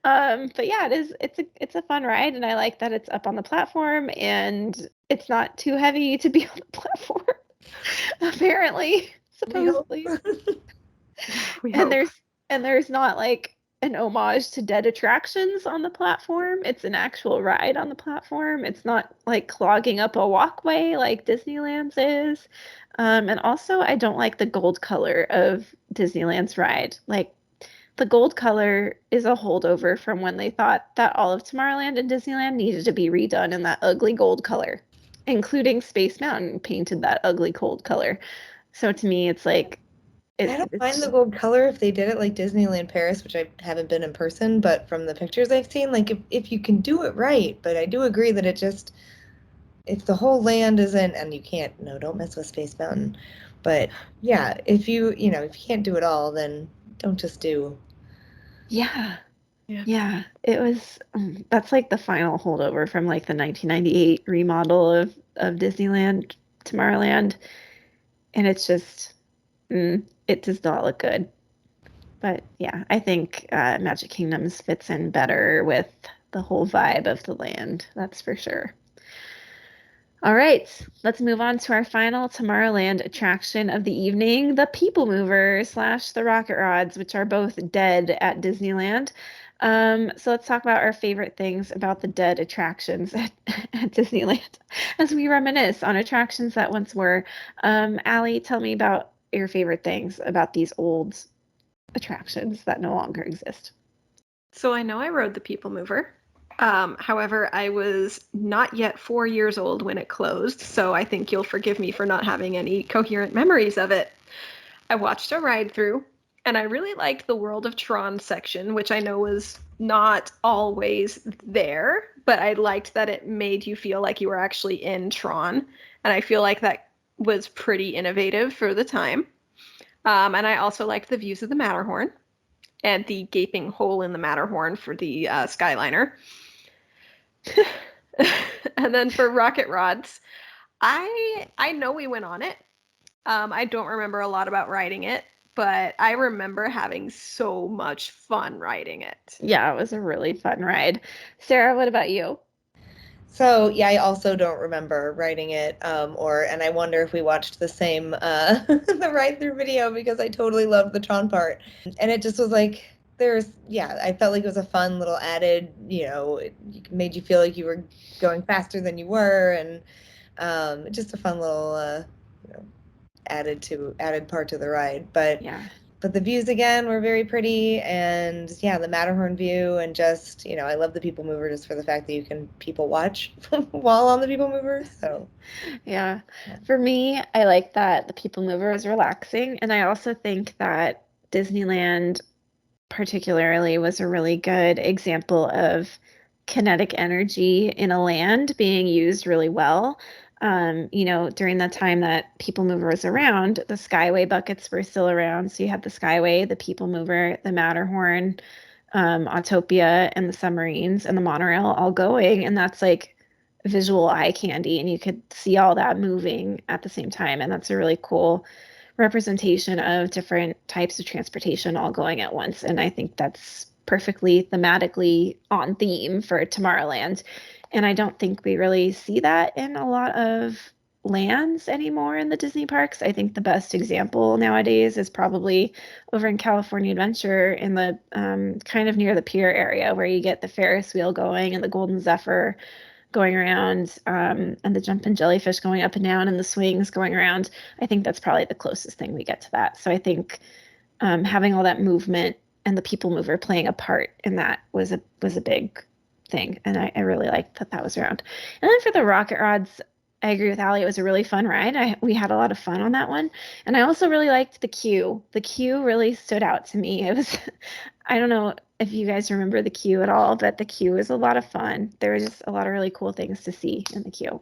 S1: But yeah, it's a fun ride, and I like that it's up on the platform and it's not too heavy to be on the platform. Apparently. Supposedly. And there's not like an homage to dead attractions on the platform. It's an actual ride on the platform. It's not like clogging up a walkway like Disneyland's is. And also I don't like the gold color of Disneyland's ride. Like the gold color is a holdover from when they thought that all of Tomorrowland and Disneyland needed to be redone in that ugly gold color, including Space Mountain painted that ugly gold color. So to me, it's like...
S2: I don't mind the gold color if they did it like Disneyland Paris, which I haven't been in person, but from the pictures I've seen, like if you can do it right, but I do agree that if the whole land isn't, and you can't, no, don't mess with Space Mountain. But yeah, if you can't do it all, then don't just do.
S1: Yeah. It was, that's like the final holdover from like the 1998 remodel of Disneyland Tomorrowland. And it's just, it does not look good. But yeah, I think Magic Kingdoms fits in better with the whole vibe of the land. That's for sure. All right, let's move on to our final Tomorrowland attraction of the evening, the People Mover slash the Rocket Rods, which are both dead at Disneyland. So let's talk about our favorite things about the dead attractions at Disneyland as we reminisce on attractions that once were. Allie, tell me about your favorite things about these old attractions that no longer exist.
S3: So I know I rode the People Mover. However, I was not yet 4 years old when it closed, so I think you'll forgive me for not having any coherent memories of it. I watched a ride through, and I really liked the World of Tron section, which I know was not always there, but I liked that it made you feel like you were actually in Tron, and I feel like that was pretty innovative for the time. And I also liked the views of the Matterhorn and the gaping hole in the Matterhorn for the Skyliner. And then for Rocket Rods, I know we went on it. I don't remember a lot about riding it, but I remember having so much fun riding it.
S1: Yeah, it was a really fun ride. Sarah, what about you?
S2: So yeah, I also don't remember writing it, and I wonder if we watched the same the ride through video because I totally loved the Tron part, and it just was like yeah, I felt like it was a fun little added, it made you feel like you were going faster than you were, and just a fun little you know, added part to the ride, but.
S1: Yeah.
S2: But the views again were very pretty, and yeah, the Matterhorn view, and just, I love the People Mover just for the fact that you can people watch while on the People Mover. So
S1: Yeah.
S2: yeah.
S1: For me, I like that the People Mover is relaxing. And I also think that Disneyland, particularly, was a really good example of kinetic energy in a land being used really well. During the time that People Mover was around, the Skyway buckets were still around. So you had the Skyway, the People Mover, the Matterhorn, Autopia, and the submarines and the monorail all going. And that's like visual eye candy. And you could see all that moving at the same time. And that's a really cool representation of different types of transportation all going at once. And I think that's perfectly thematically on theme for Tomorrowland. And I don't think we really see that in a lot of lands anymore in the Disney parks. I think the best example nowadays is probably over in California Adventure in the kind of near the pier area where you get the Ferris wheel going and the Golden Zephyr going around, and the jumping jellyfish going up and down and the swings going around. I think that's probably the closest thing we get to that. So I think having all that movement and the People Mover playing a part in that was a big thing, and I really liked that that was around. And then for the Rocket Rods, I agree with Allie. It was a really fun ride. We had a lot of fun on that one, and I also really liked the queue. The queue really stood out to me. It was, I don't know if you guys remember the queue at all, but the queue was a lot of fun. There was just a lot of really cool things to see in the queue.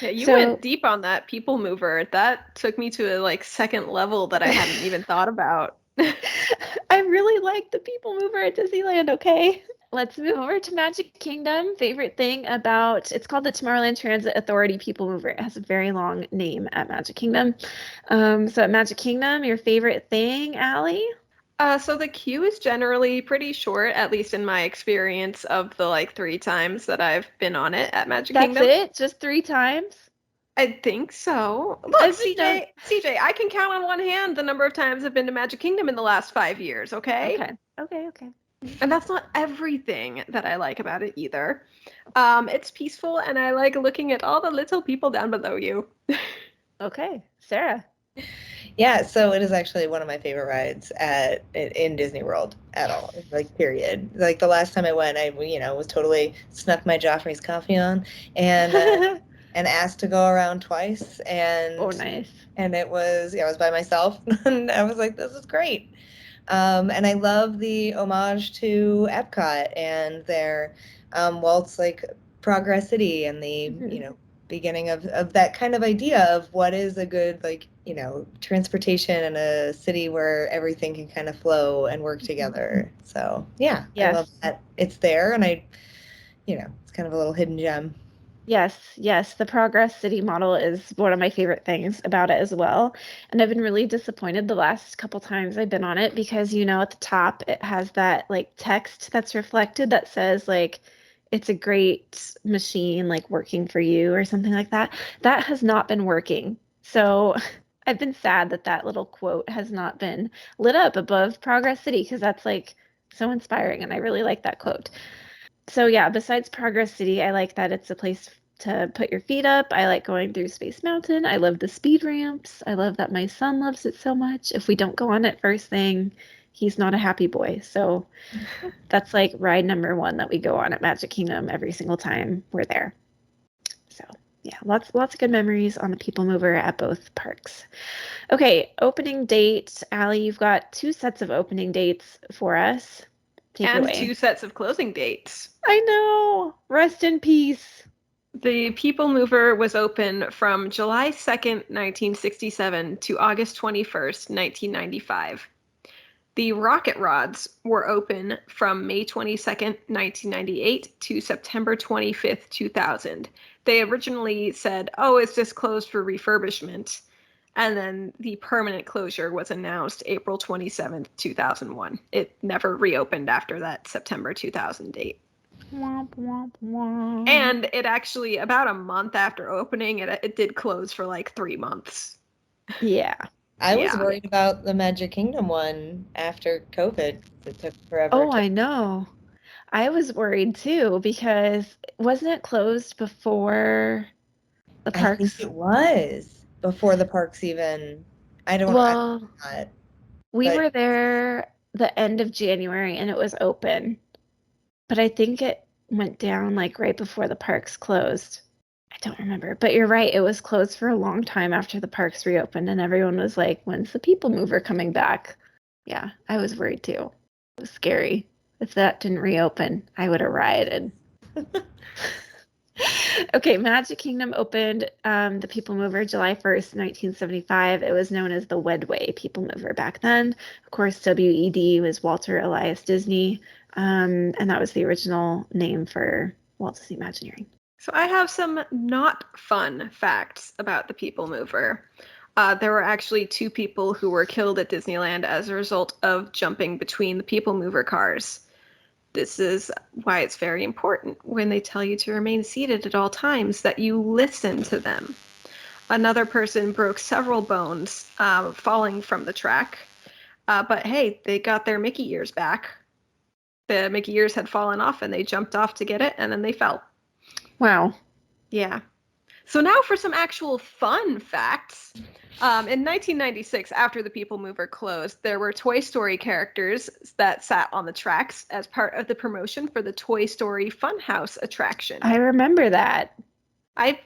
S3: Yeah, you went
S1: So
S3: deep on that People Mover. That took me to a like second level that I hadn't even thought about.
S1: I really like the People Mover at Disneyland, okay? Let's move over to Magic Kingdom. Favorite thing about it's called the Tomorrowland Transit Authority People Mover. It has a very long name at Magic Kingdom. So at Magic Kingdom, your favorite thing, Allie?
S3: So the queue is generally pretty short, at least in my experience of the like 3 times that I've been on it at Magic
S1: That's
S3: Kingdom.
S1: it? Just 3 times?
S3: I think so. Look,
S1: I didn't know.
S3: CJ, I can count on one hand the number of times I've been to Magic Kingdom in the last 5 years, okay?
S1: Okay. Okay, okay.
S3: And that's not everything that I like about it either. It's peaceful, and I like looking at all the little people down below you.
S1: Okay. Sarah.
S2: Yeah, so it is actually one of my favorite rides in Disney World at all. Like period. Like the last time I went, I was totally snuck my Joffrey's coffee on and and asked to go around twice,
S1: Oh, nice.
S2: and it was, I was by myself and I was like, this is great. And I love the homage to Epcot and their Walt's like Progress City and the,
S1: Mhm.
S2: beginning of that kind of idea of what is a good, like, transportation in a city where everything can kind of flow and work
S1: Mhm.
S2: together. So yeah, I love
S1: Yes.
S2: that it's there, and it's kind of a little hidden gem.
S1: Yes, yes, the Progress City model is one of my favorite things about it as well. And I've been really disappointed the last couple times I've been on it because, at the top it has that like text that's reflected that says like it's a great machine, like working for you or something like that. That has not been working. So I've been sad that that little quote has not been lit up above Progress City because that's like so inspiring and I really like that quote. So yeah, besides Progress City, I like that it's a place to put your feet up. I like going through Space Mountain. I love the speed ramps. I love that my son loves it so much. If we don't go on it first thing, he's not a happy boy. So that's like ride number one that we go on at Magic Kingdom every single time we're there. So yeah, lots of good memories on the People Mover at both parks. Okay, opening date. Allie, you've got 2 sets of opening dates for us. Take it
S3: And
S1: away.
S3: 2 sets of closing dates.
S1: I know. Rest in peace.
S3: The People Mover was open from July 2nd, 1967 to August 21st, 1995. The Rocket Rods were open from May 22nd, 1998 to September 25th, 2000. They originally said, oh, it's just closed for refurbishment. And then the permanent closure was announced April 27th, 2001. It never reopened after that September 2000 date.
S1: Womp, womp, womp.
S3: And it actually, about a month after opening, it did close for like 3 months.
S1: Yeah.
S2: I was
S3: Yeah.
S2: worried about the Magic Kingdom one after COVID. It took forever.
S1: Oh, I know. I was worried too because wasn't it closed before the
S2: I think
S1: parks?
S2: it was before the parks even. I'm
S1: Well,
S2: not,
S1: we
S2: but
S1: were there the end of January and it was open, but I think it went down like right before the parks closed. I don't remember, but you're right. It was closed for a long time after the parks reopened, and everyone was like, when's the People Mover coming back? Yeah, I was worried too. It was scary. If that didn't reopen, I would have rioted. Okay, Magic Kingdom opened the People Mover July 1st, 1975. It was known as the Wedway People Mover back then. Of course, WED was Walter Elias Disney, and that was the original name for Walt Disney Imagineering.
S3: So I have some not fun facts about the People Mover. There were actually 2 people who were killed at Disneyland as a result of jumping between the People Mover cars. This is why it's very important when they tell you to remain seated at all times that you listen to them. Another person broke several bones falling from the track, but hey, they got their Mickey ears back. The Mickey ears had fallen off and they jumped off to get it and then they fell.
S1: Wow.
S3: Yeah. So now for some actual fun facts. In 1996, after the People Mover closed, there were Toy Story characters that sat on the tracks as part of the promotion for the Toy Story Funhouse attraction.
S1: I remember that.
S3: I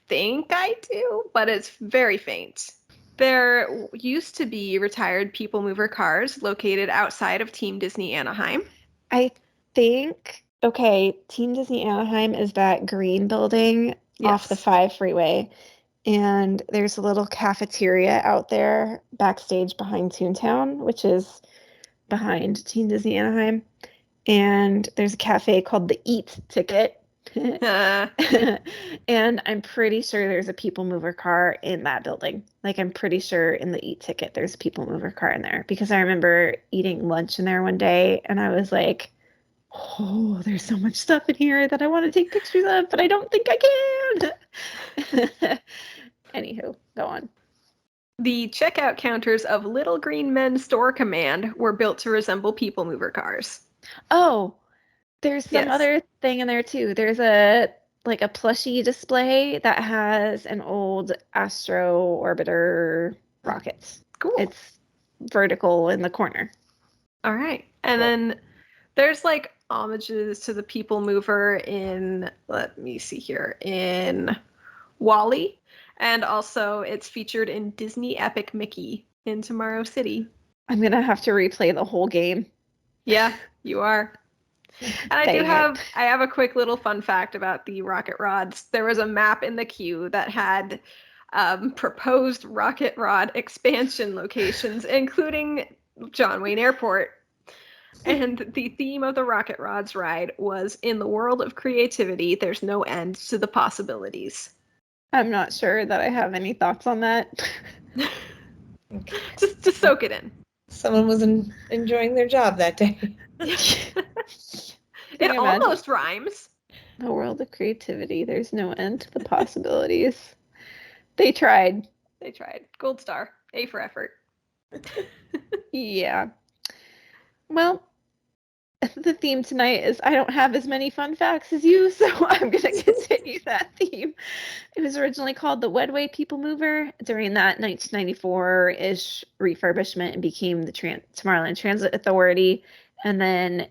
S3: think I do, but it's very faint. There used to be retired People Mover cars located outside of Team Disney Anaheim.
S1: I think, okay, Team Disney Anaheim is that green building off the
S3: Yes.
S1: 5 freeway. And there's a little cafeteria out there backstage behind Toontown, which is behind Team Disney Anaheim. And there's a cafe called the Eat Ticket. And I'm pretty sure there's a People Mover car in that building. Like, I'm pretty sure in the Eat Ticket there's a People Mover car in there because I remember eating lunch in there one day and I was like, oh, there's so much stuff in here that I want to take pictures of, but I don't think I can. Anywho, go on.
S3: The checkout counters of Little Green Men Store Command were built to resemble People Mover cars.
S1: Oh, there's some
S3: Yes.
S1: other thing in there too. There's a plushie display that has an old Astro Orbiter rocket.
S3: Cool.
S1: It's vertical in the corner.
S3: All right. And then there's like homages to the People Mover in, let me see here, in WALL-E. And also it's featured in Disney Epic Mickey in Tomorrow City.
S1: I'm going to have to replay the whole game.
S3: Yeah, you are. And I have a quick little fun fact about the rocket rods. There was a map in the queue that had proposed rocket rod expansion locations, including John Wayne Airport. And the theme of the Rocket Rods ride was, in the world of creativity, there's no end to the possibilities.
S1: I'm not sure that I have any thoughts on that.
S2: Okay.
S3: Just soak it in.
S2: Someone was enjoying their job that day.
S3: It almost rhymes.
S1: The world of creativity. There's no end to the possibilities. They tried.
S3: They tried. Gold star. A for effort.
S1: Yeah. Well, the theme tonight is I don't have as many fun facts as you, so I'm going to continue that theme. It was originally called the Wedway People Mover. During that 1994-ish refurbishment, and became the Tomorrowland Transit Authority, and then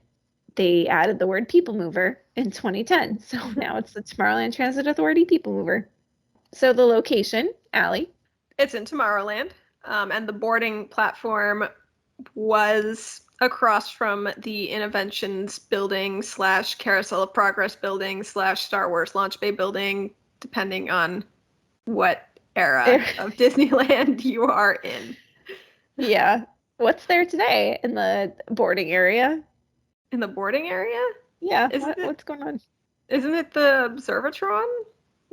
S1: they added the word People Mover in 2010. So now it's the Tomorrowland Transit Authority People Mover. So the location, Allie.
S3: It's in Tomorrowland, and the boarding platform was across from the Innoventions building / Carousel of Progress building / Star Wars Launch Bay building, depending on what era of Disneyland you are in.
S1: Yeah. What's there today in the boarding area?
S3: In the boarding area?
S1: Yeah. What's going on?
S3: Isn't it the Observatron?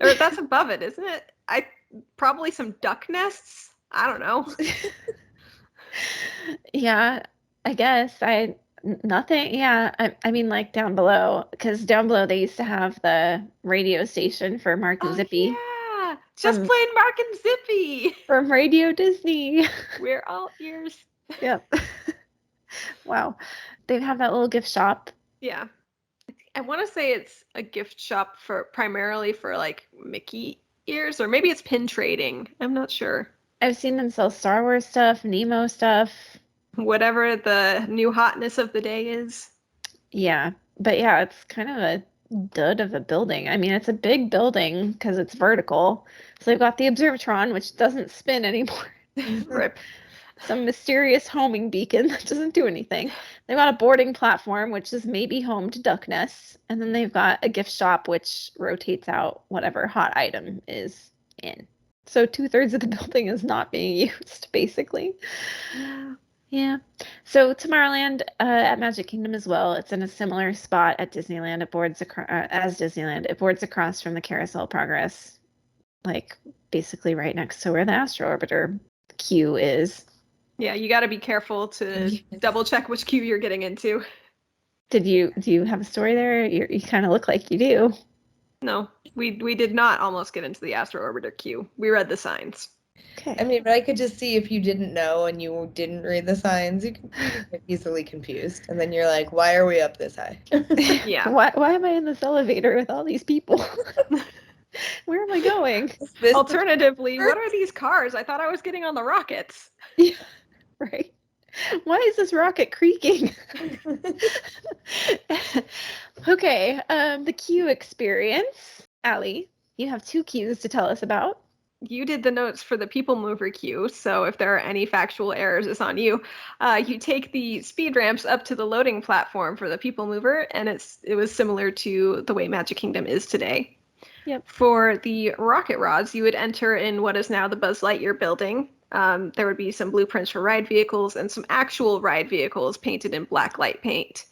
S3: Or that's above it, isn't it? Probably some duck nests. I don't know.
S1: Yeah, I guess nothing. Yeah, I mean like down below, because down below they used to have the radio station for Mark and Zippy.
S3: Yeah, just plain Mark and Zippy
S1: from Radio Disney.
S3: We're all ears.
S1: Yep. Wow, they have that little gift shop.
S3: Yeah, I want to say it's a gift shop primarily for like Mickey ears, or maybe it's pin trading. I'm not sure.
S1: I've seen them sell Star Wars stuff, Nemo stuff.
S3: Whatever the new hotness of the day is.
S1: Yeah, but yeah, it's kind of a dud of a building. I mean, it's a big building because it's vertical. So they've got the Observatron, which doesn't spin anymore.
S3: Rip.
S1: Some mysterious homing beacon that doesn't do anything. They've got a boarding platform, which is maybe home to duck nests. And then they've got a gift shop, which rotates out whatever hot item is in. So 2/3 of the building is not being used, basically. Yeah. So Tomorrowland at Magic Kingdom as well. It's in a similar spot at Disneyland. It boards as Disneyland. It boards across from the Carousel of Progress, like basically right next to where the Astro Orbiter queue is.
S3: Yeah, you got to be careful to double check which queue you're getting into.
S1: Do you have a story there? You kind of look like you do.
S3: No, we did not almost get into the Astro Orbiter queue. We read the signs.
S1: Okay.
S2: I mean, but I could just see if you didn't know and you didn't read the signs, you could get easily confused. And then you're like, why are we up this high?
S3: Yeah.
S1: Why am I in this elevator with all these people? Where am I going?
S3: Alternatively, what are these cars? I thought I was getting on the rockets.
S1: Yeah, right. Why is this rocket creaking? Okay, the queue experience. Allie, you have 2 queues to tell us about.
S3: You did the notes for the People Mover queue, so if there are any factual errors, it's on you. You take the speed ramps up to the loading platform for the People Mover, and it was similar to the way Magic Kingdom is today.
S1: Yep.
S3: For the rocket rods, you would enter in what is now the Buzz Lightyear building. There would be some blueprints for ride vehicles and some actual ride vehicles painted in black light paint.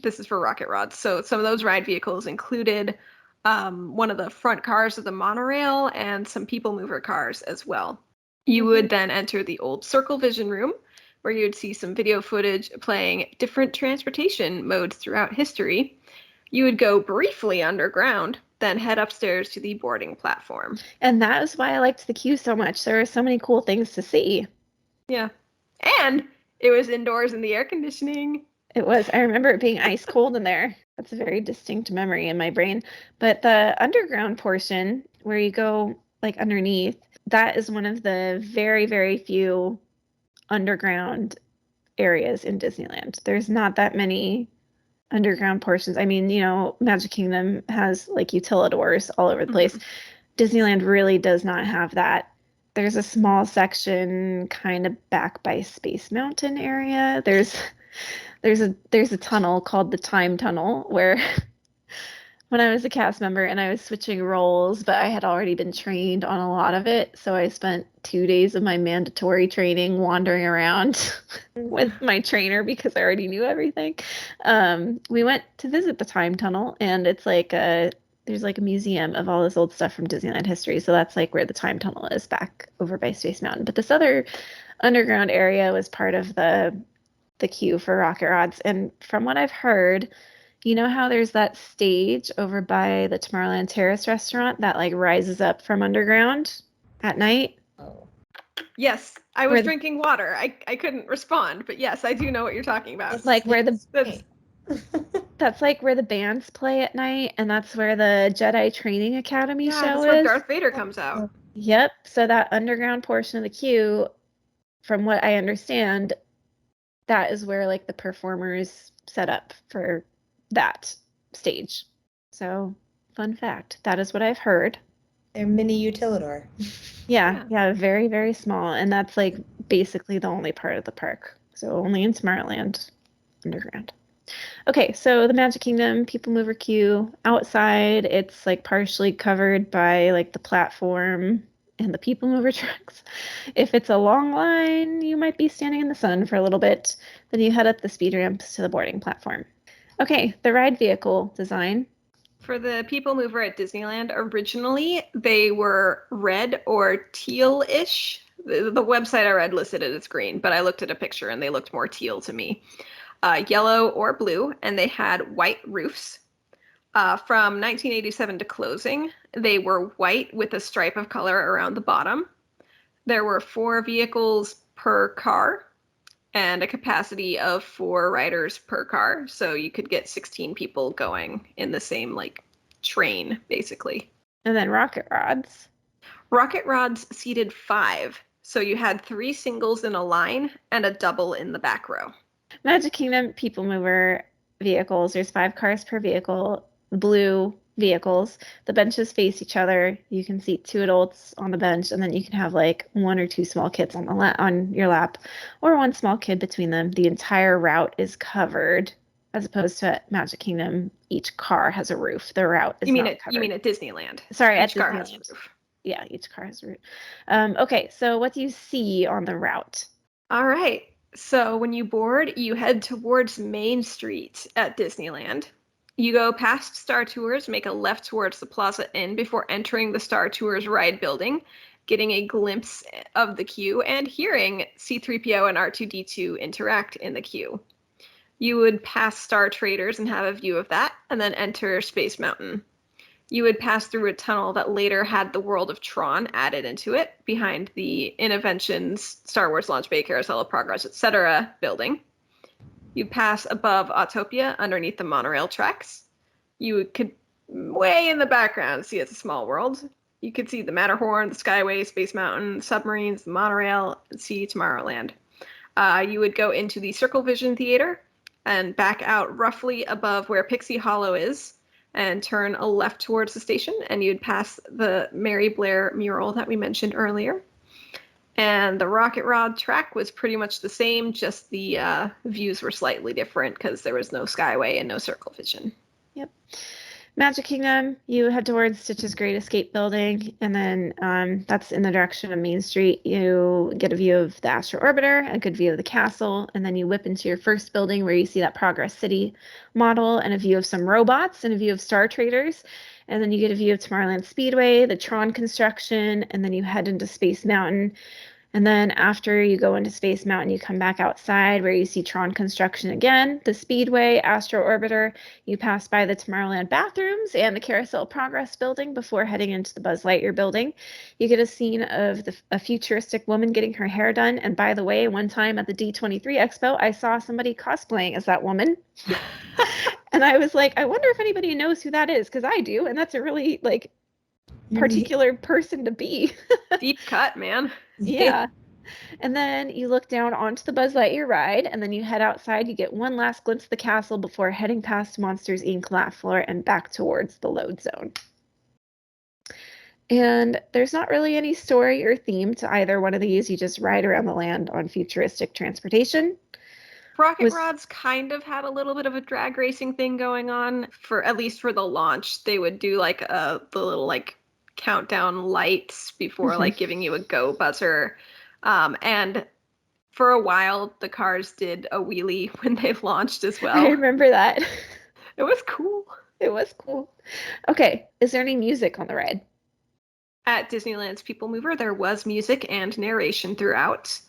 S3: This is for rocket rods. So some of those ride vehicles included one of the front cars of the monorail and some People Mover cars as well. You would then enter the old Circle Vision room, where you'd see some video footage playing different transportation modes throughout history. You would go briefly underground, then head upstairs to the boarding platform.
S1: And that is why I liked the queue so much. There were so many cool things to see.
S3: Yeah. And it was indoors in the air conditioning.
S1: It was. I remember it being ice cold in there. That's a very distinct memory in my brain. But the underground portion, where you go like underneath, that is one of the very, very few underground areas in Disneyland. There's not that many underground portions. I mean, Magic Kingdom has like utilidors all over the place. Disneyland really does not have that. There's a small section kind of back by Space Mountain area. There's a tunnel called the Time Tunnel where when I was a cast member and I was switching roles, but I had already been trained on a lot of it, so I spent 2 days of my mandatory training wandering around with my trainer because I already knew everything. We went to visit the Time Tunnel, and it's like there's like a museum of all this old stuff from Disneyland history, so that's like where the Time Tunnel is, back over by Space Mountain. But this other underground area was part of the queue for rocket rods, and from what I've heard, You know how there's that stage over by the Tomorrowland Terrace restaurant that like rises up from underground at night?
S2: Oh.
S3: Yes, I
S1: Where
S3: was
S1: the-
S3: drinking water. I couldn't respond, but yes, I do know what you're talking about.
S1: Like where the
S3: That's
S1: That's like where the bands play at night, and that's where the Jedi Training Academy
S3: yeah,
S1: show
S3: that's where
S1: is.
S3: Darth Vader comes out.
S1: Yep. So that underground portion of the queue, from what I understand, that is where like the performers set up for that stage. So, fun fact. That is what I've heard.
S2: They're mini Utilidor.
S1: Yeah, very, very small. And that's like basically the only part of the park. So only in Tomorrowland underground. Okay, so the Magic Kingdom People Mover queue outside, it's like partially covered by like the platform and the People Mover trucks. If it's a long line, you might be standing in the sun for a little bit. Then you head up the speed ramps to the boarding platform. Okay, the ride vehicle design.
S3: For the People Mover at Disneyland, originally they were red or teal-ish. The website I read listed it as green, but I looked at a picture and they looked more teal to me. Yellow or blue, and they had white roofs. From 1987 to closing, they were white with a stripe of color around the bottom. There were 4 vehicles per car and a capacity of 4 riders per car. So you could get 16 people going in the same like train, basically.
S1: And then rocket rods.
S3: Rocket rods seated 5. So you had 3 singles in a line and a double in the back row.
S1: Magic Kingdom People Mover vehicles, there's 5 cars per vehicle, blue vehicles. The benches face each other. You can seat 2 adults on the bench, and then you can have like 1 or 2 small kids on on your lap, or 1 small kid between them. The entire route is covered, as opposed to at Magic Kingdom, each car has a roof. The route is not covered.
S3: You mean at Disneyland?
S1: Sorry,
S3: each
S1: at
S3: car
S1: Disneyland.
S3: has a roof.
S1: Yeah, each car has a roof. Okay, so what do you see on the route?
S3: All right. So when you board, you head towards Main Street at Disneyland. You go past Star Tours, make a left towards the Plaza Inn before entering the Star Tours ride building, getting a glimpse of the queue and hearing C-3PO and R2-D2 interact in the queue. You would pass Star Traders and have a view of that, and then enter Space Mountain. You would pass through a tunnel that later had the World of Tron added into it behind the Innoventions, Star Wars Launch Bay, Carousel of Progress, etc. building. You'd pass above Autopia underneath the monorail tracks. You could, way in the background, see It's a Small World. You could see the Matterhorn, the Skyway, Space Mountain, submarines, the monorail, and see Tomorrowland. You would go into the Circle Vision Theater and back out roughly above where Pixie Hollow is, and turn a left towards the station, and you'd pass the Mary Blair mural that we mentioned earlier. And the Rocket Rod track was pretty much the same, just the views were slightly different because there was no Skyway and no Circle Vision.
S1: Yep. Magic Kingdom, you head towards Stitch's Great Escape building, and then that's in the direction of Main Street. You get a view of the Astro Orbiter, a good view of the castle, and then you whip into your first building where you see that Progress City model and a view of some robots and a view of Star Traders. And then you get a view of Tomorrowland Speedway, the Tron construction, and then you head into Space Mountain. And then after you go into Space Mountain, you come back outside where you see Tron construction again, the Speedway, Astro Orbiter. You pass by the Tomorrowland bathrooms and the Carousel Progress building before heading into the Buzz Lightyear building. You get a scene of a futuristic woman getting her hair done. And by the way, one time at the D23 Expo, I saw somebody cosplaying as that woman. And I was like, I wonder if anybody knows who that is, because I do. And that's a really like particular person to be.
S3: Deep cut, man.
S1: Yeah. And then you look down onto the Buzz Lightyear ride, and then you head outside. You get one last glimpse of the castle before heading past Monsters Inc. laugh floor and back towards the load zone. And there's not really any story or theme to either one of these. You just ride around the land on futuristic transportation.
S3: Rocket Rods kind of had a little bit of a drag racing thing going on, for at least for the launch. They would do like the little like countdown lights before like giving you a go buzzer. And for a while, the cars did a wheelie when they launched as well.
S1: I remember that.
S3: It was cool.
S1: It was cool. Okay, is there any music on the ride?
S3: At Disneyland's People Mover, there was music and narration throughout.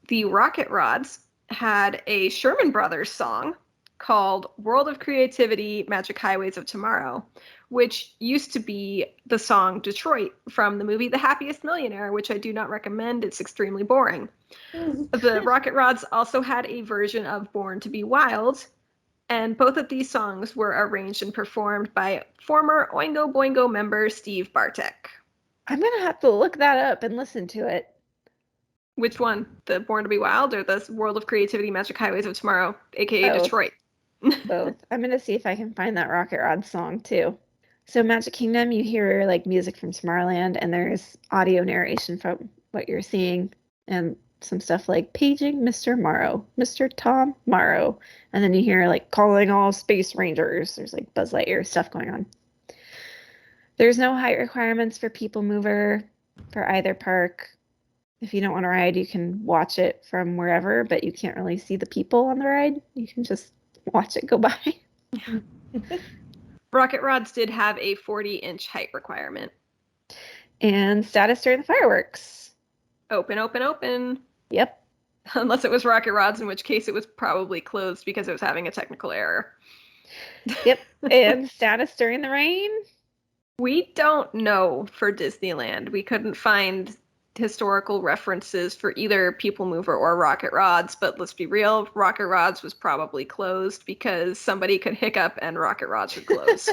S3: The Rocket Rods had a Sherman Brothers song called World of Creativity, Magic Highways of Tomorrow, which used to be the song Detroit from the movie The Happiest Millionaire, which I do not recommend. It's extremely boring. The Rocket Rods also had a version of Born to Be Wild, and both of these songs were arranged and performed by former Oingo Boingo member Steve Bartek.
S1: I'm going to have to look that up and listen to it.
S3: Which one? The Born to Be Wild or the World of Creativity, Magic Highways of Tomorrow, aka
S1: Both.
S3: Detroit?
S1: Both. I'm going to see if I can find that Rocket Rod song too. So Magic Kingdom, you hear like music from Tomorrowland, and there's audio narration from what you're seeing, and some stuff like paging Mr. Morrow, Mr. Tom Morrow, and then you hear like calling all space rangers. There's like Buzz Lightyear stuff going on. There's no height requirements for People Mover for either park. If you don't want to ride, you can watch it from wherever, but you can't really see the people on the ride. You can just watch it go by.
S3: Rocket Rods did have a 40-inch height requirement.
S1: And status during the fireworks.
S3: Open, open, open.
S1: Yep.
S3: Unless it was Rocket Rods, in which case it was probably closed because it was having a technical error.
S1: Yep. And status during the rain?
S3: We don't know for Disneyland. We couldn't find historical references for either People Mover or Rocket Rods, but let's be real, Rocket Rods was probably closed because somebody could hiccup and Rocket Rods would close.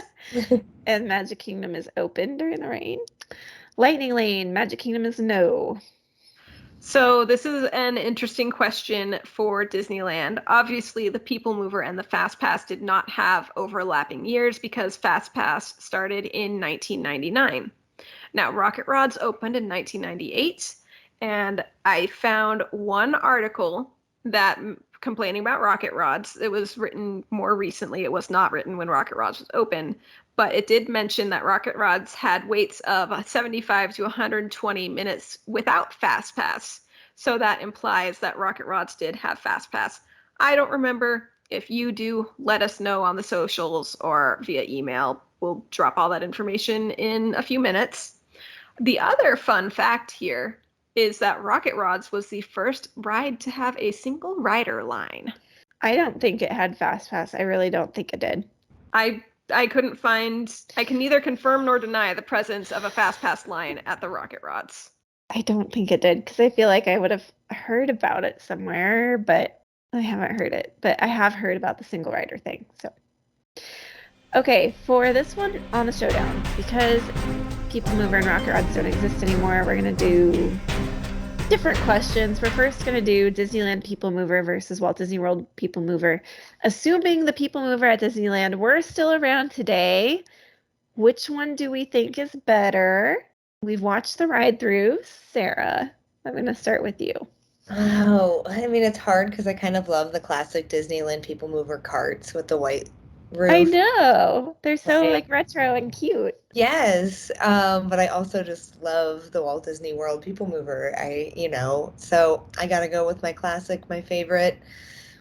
S1: And Magic Kingdom is open during the rain. Lightning Lane, Magic Kingdom is no.
S3: So this is an interesting question for Disneyland. Obviously, the People Mover and the Fast Pass did not have overlapping years because Fast Pass started in 1999. Now, Rocket Rods opened in 1998, and I found one article that complaining about Rocket Rods. It was written more recently. It was not written when Rocket Rods was open, but it did mention that Rocket Rods had waits of 75 to 120 minutes without Fast Pass. So that implies that Rocket Rods did have Fast Pass. I don't remember. If you do, let us know on the socials or via email. We'll drop all that information in a few minutes. The other fun fact here is that Rocket Rods was the first ride to have a single rider line.
S1: I don't think it had Fast Pass. I really don't think it did.
S3: I couldn't find, I can neither confirm nor deny the presence of a Fast Pass line at the Rocket Rods.
S1: I don't think it did because I feel like I would have heard about it somewhere, but I haven't heard it. But I have heard about the single rider thing. So, okay, for this one on the showdown, because People Mover and Rocket Rods don't exist anymore, we're going to do different questions. We're first going to do Disneyland People Mover versus Walt Disney World People Mover. Assuming the People Mover at Disneyland were still around today, which one do we think is better? We've watched the ride-through. Sarah, I'm going to start with you.
S2: Oh, I mean, it's hard because I kind of love the classic Disneyland People Mover carts with the white roof.
S1: I know. They're so
S2: Right.
S1: like retro and cute.
S2: Yes, but I also just love the Walt Disney World People Mover. So I gotta go with my classic, my favorite,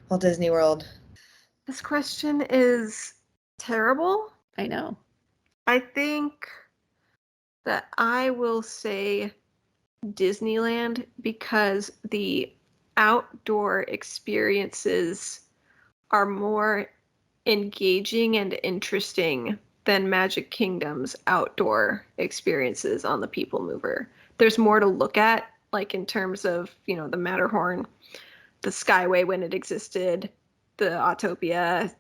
S2: Walt Disney World.
S3: This question is terrible.
S1: I know.
S3: I think that I will say Disneyland because the outdoor experiences are more engaging and interesting than Magic Kingdom's outdoor experiences on the People Mover. There's more to look at, like in terms of, the Matterhorn, the Skyway when it existed, the Autopia.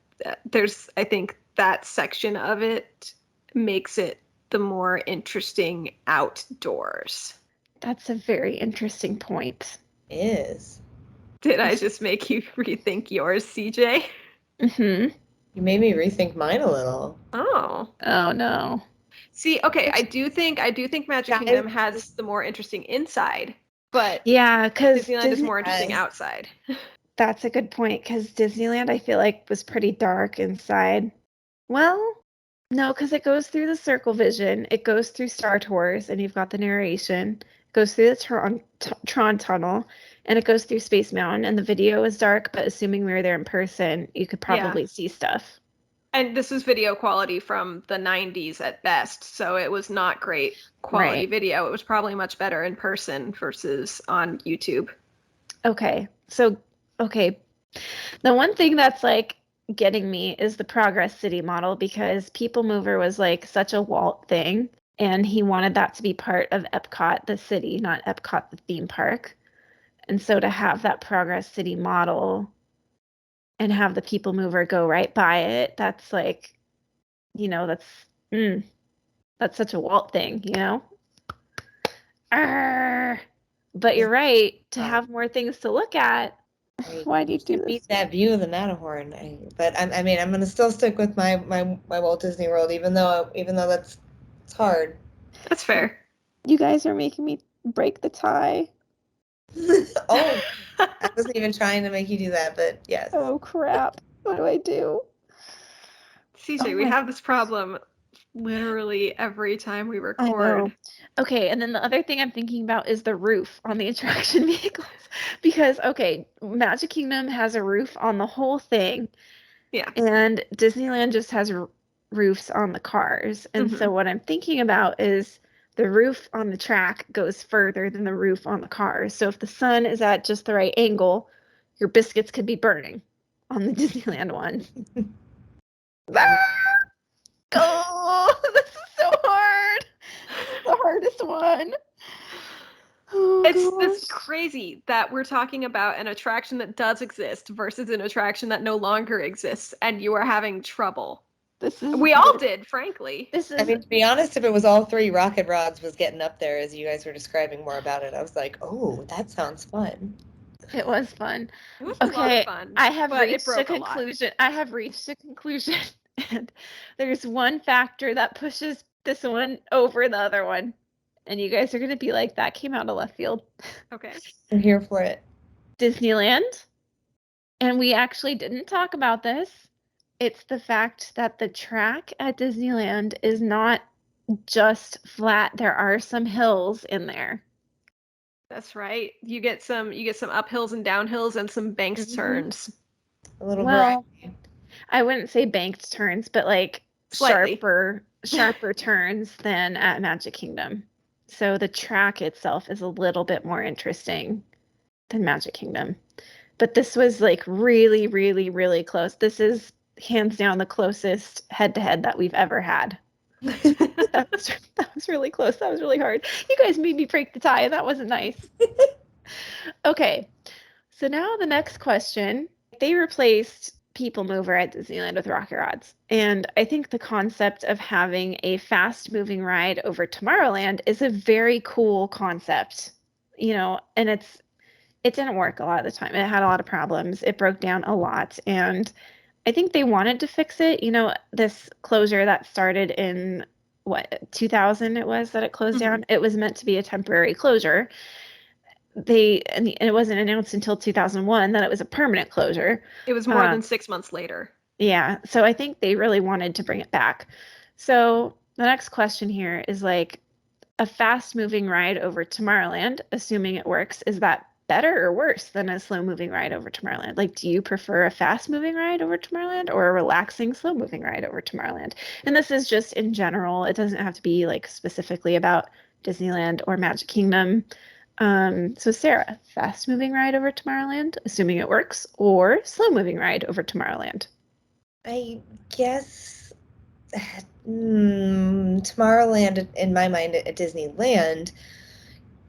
S3: I think that section of it makes it the more interesting outdoors.
S1: That's a very interesting point.
S2: Is.
S3: Did I just make you rethink yours, CJ?
S1: Mm-hmm.
S2: You made me rethink mine a little.
S3: Oh.
S1: Oh no.
S3: See, okay, I do think Magic Kingdom has the more interesting inside, but
S1: yeah, because
S3: Disneyland is more interesting outside.
S1: That's a good point, because Disneyland, I feel like, was pretty dark inside. Well, no, because it goes through the Circle Vision, it goes through Star Tours, and you've got the narration, it goes through the Tron Tunnel, and it goes through Space Mountain, and the video is dark, but assuming we were there in person, you could probably see stuff.
S3: And this is video quality from the 90s at best, so it was not great quality video. It was probably much better in person versus on YouTube.
S1: Okay, so, the one thing that's like getting me is the Progress City model, because People Mover was like such a Walt thing, and he wanted that to be part of Epcot, the city, not Epcot, the theme park. And so to have that Progress City model and have the People Mover go right by it, that's like, that's such a Walt thing, Arr! But you're right, to have more things to look at. Why do you do
S2: Beat
S1: this?
S2: that view of the Matterhorn. I mean, I'm gonna still stick with my Walt Disney World, even though it's hard.
S3: That's fair.
S1: You guys are making me break the tie.
S2: Oh, I wasn't even trying to make you do that, but yes.
S1: Oh crap. What do I do?
S3: CJ, we have this problem literally every time we record.
S1: I know. Okay, and then the other thing I'm thinking about is the roof on the attraction vehicles. Because, okay, Magic Kingdom has a roof on the whole thing.
S3: Yeah.
S1: And Disneyland just has roofs on the cars. And so what I'm thinking about is the roof on the track goes further than the roof on the cars. So if the sun is at just the right angle, your biscuits could be burning on the Disneyland one. Oh, this is so hard. This is the hardest one. Oh,
S3: It's crazy that we're talking about an attraction that does exist versus an attraction that no longer exists, and you are having trouble. We all did, frankly.
S2: I mean, to be honest, if it was all three, Rocket Rods was getting up there as you guys were describing more about it. I was like, oh, that sounds fun.
S1: It was fun.
S3: It was a lot of fun.
S1: I have
S3: but
S1: reached a conclusion. I have reached a conclusion. And there's one factor that pushes this one over the other one. And you guys are going to be like, that came out of left field.
S3: Okay.
S2: I'm here for it.
S1: Disneyland. And we actually didn't talk about this. It's the fact that the track at Disneyland is not just flat. There are some hills in there.
S3: That's right. You get some uphills and downhills and some banked turns.
S2: A little variety.
S1: I wouldn't say banked turns, but like
S3: Slightly.
S1: sharper turns than at Magic Kingdom. So the track itself is a little bit more interesting than Magic Kingdom. But this was like really, really, really close. This is hands down the closest head-to-head that we've ever had. That was really close. That was really hard. You guys made me break the tie, and that wasn't nice. Okay, so now the next question. They replaced People Mover at Disneyland with Rocket Rods. And I think the concept of having a fast-moving ride over Tomorrowland is a very cool concept. And it didn't work a lot of the time. It had a lot of problems. It broke down a lot. And I think they wanted to fix it. This closure that started in 2000 it was that it closed down. It was meant to be a temporary closure. And it wasn't announced until 2001 that it was a permanent closure.
S3: It was more than 6 months later.
S1: Yeah. So I think they really wanted to bring it back. So the next question here is like, a fast moving ride over Tomorrowland, assuming it works, is that better or worse than a slow moving ride over Tomorrowland? Like, do you prefer a fast moving ride over Tomorrowland or a relaxing slow moving ride over Tomorrowland? And this is just in general. It doesn't have to be like specifically about Disneyland or Magic Kingdom. So Sarah, fast moving ride over Tomorrowland, assuming it works, or slow moving ride over Tomorrowland?
S2: I guess Tomorrowland in my mind at Disneyland.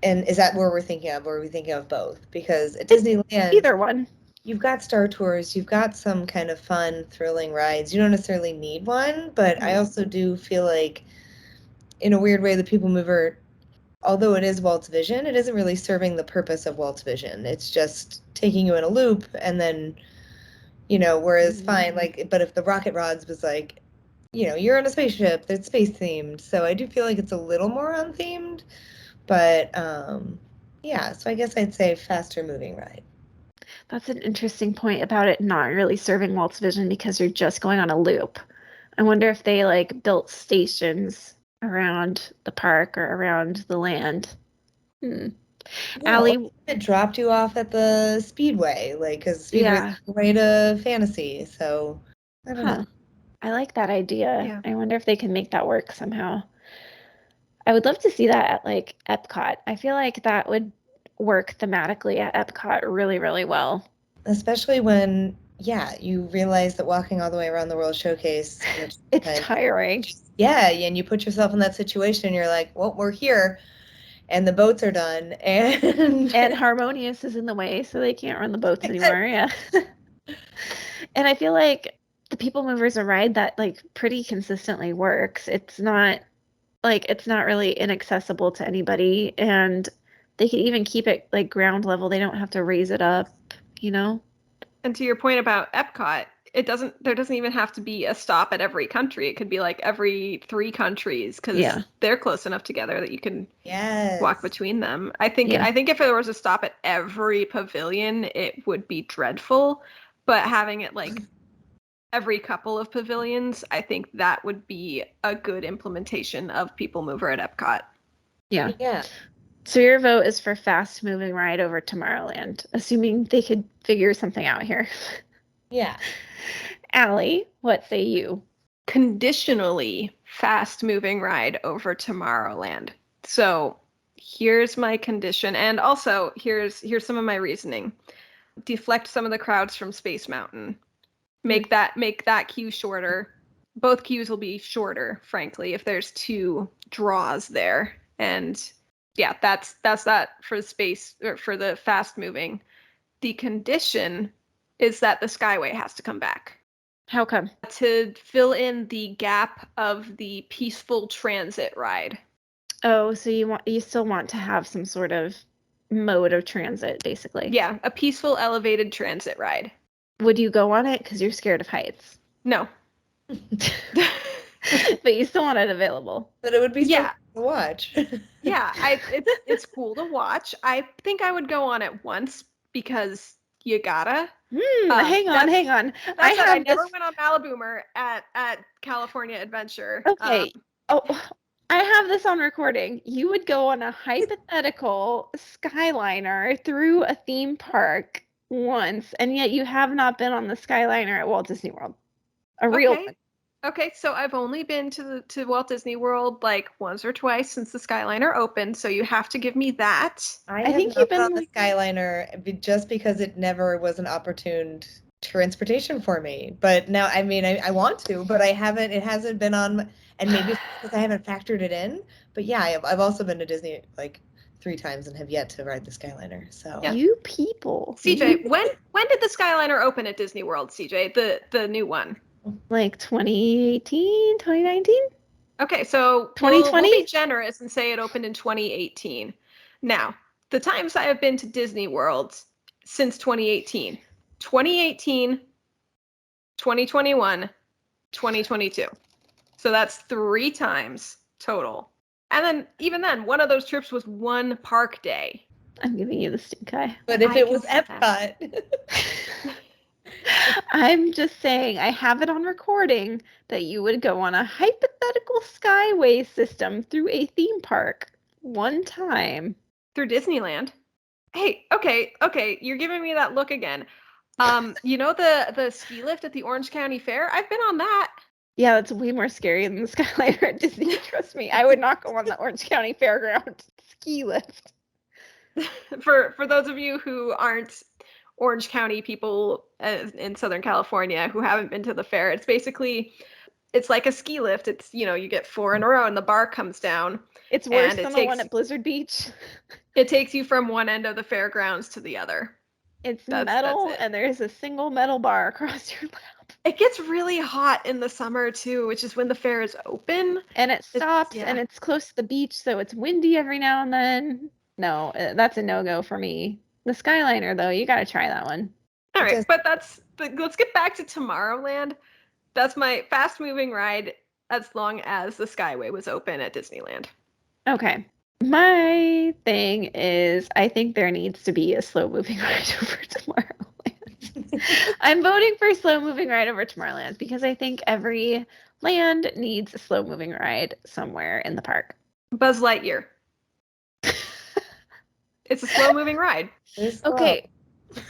S2: And is that where we're thinking of, or are we thinking of both? Because at Disneyland,
S1: either one.
S2: You've got Star Tours, you've got some kind of fun, thrilling rides. You don't necessarily need one, but I also do feel like, in a weird way, the People Mover, although it is Walt's vision, it isn't really serving the purpose of Walt's vision. It's just taking you in a loop, and then, whereas fine, but if the Rocket Rods was like, you're in a spaceship that's space themed, so I do feel like it's a little more unthemed. But yeah, so I guess I'd say faster moving ride.
S1: That's an interesting point about it not really serving Walt's vision because you're just going on a loop. I wonder if they like built stations around the park or around the land. Allie,
S2: it dropped you off at the Speedway, because Speedway's way to fantasy. So I don't know.
S1: I like that idea. Yeah. I wonder if they can make that work somehow. I would love to see that at like Epcot. I feel like that would work thematically at Epcot really, really well.
S2: Especially when yeah, you realize that walking all the way around the World Showcase, which
S1: It's tiring.
S2: yeah, and you put yourself in that situation, and you're like, well, we're here, and the boats are done,
S1: And Harmonious is in the way, so they can't run the boats anymore. Yeah. And I feel like the People Mover's a ride that like pretty consistently works. It's not really inaccessible to anybody, and they can even keep it like ground level. They don't have to raise it up, you know?
S3: And to your point about Epcot, there doesn't even have to be a stop at every country. It could be like every 3 countries because
S1: Yeah.
S3: they're close enough together that you can
S2: yes,
S3: walk between them. I think if there was a stop at every pavilion, it would be dreadful. But having it like every couple of pavilions, I think that would be a good implementation of People Mover at Epcot.
S1: Yeah.
S2: yeah.
S1: So your vote is for fast moving ride over Tomorrowland, assuming they could figure something out here.
S2: Yeah.
S1: Allie, what say you?
S3: Conditionally fast moving ride over Tomorrowland. So here's my condition, and also here's some of my reasoning. Deflect some of the crowds from Space Mountain. Make that queue shorter. Both queues will be shorter, frankly, if there's 2 draws there. And yeah, that's that for the space or for the fast moving. The condition is that the Skyway has to come back
S1: How come?
S3: to fill in the gap of the peaceful transit ride.
S1: Oh, so you still want to have some sort of mode of transit, basically.
S3: Yeah, a peaceful elevated transit ride.
S1: Would you go on it because you're scared of heights?
S3: No.
S1: But you still want it available.
S2: But it would be
S3: Yeah.
S2: so cool to watch.
S3: Yeah, it's cool to watch. I think I would go on it once because you gotta.
S1: Hang on.
S3: I never went on Maliboomer at California Adventure.
S1: Okay. I have this on recording. You would go on a hypothetical Skyliner through a theme park once, and yet you have not been on the Skyliner at Walt Disney World. A real one.
S3: Okay, so I've only been to Walt Disney World like once or twice since the Skyliner opened, so you have to give me that.
S2: I think you've been on the Skyliner just because it never was an opportune transportation for me. But now, I mean, I want to, but I haven't. It hasn't been on, and maybe it's because I haven't factored it in. But yeah, I've also been to Disney like 3 times and have yet to ride the Skyliner. So
S3: Yeah.
S1: You people.
S3: CJ, when did the Skyliner open at Disney World, CJ? The new one.
S1: Like 2018, 2019?
S3: Okay, so
S1: 2020?
S3: we'll be generous and say it opened in 2018. Now, the times I have been to Disney World since 2018. 2018, 2021, 2022. So that's 3 times total. And then even then, one of those trips was 1 park day.
S1: I'm giving you the stink eye.
S2: But if it was Epcot.
S1: I'm just saying, I have it on recording that you would go on a hypothetical Skyway system through a theme park one time.
S3: Through Disneyland. Hey, okay, you're giving me that look again. You know the ski lift at the Orange County Fair? I've been on that.
S1: Yeah, that's way more scary than the Skyliner at Disney. Trust me, I would not go on the Orange County Fairground ski lift.
S3: For those of you who aren't Orange County people in Southern California who haven't been to the fair, it's like a ski lift. It's, you get 4 in a row and the bar comes down.
S1: It's worse than the one at Blizzard Beach.
S3: It takes you from one end of the fairgrounds to the other.
S1: It's metal, and there's a single metal bar across your lap.
S3: It gets really hot in the summer too, which is when the fair is open.
S1: And it stops, and it's close to the beach, so it's windy every now and then. No, that's a no-go for me. The Skyliner, though, you gotta try that one.
S3: All right, but let's get back to Tomorrowland. That's my fast-moving ride as long as the Skyway was open at Disneyland.
S1: Okay. My thing is, I think there needs to be a slow-moving ride over Tomorrowland. I'm voting for slow-moving ride over Tomorrowland because I think every land needs a slow-moving ride somewhere in the park.
S3: Buzz Lightyear. It's a slow-moving ride.
S1: Okay.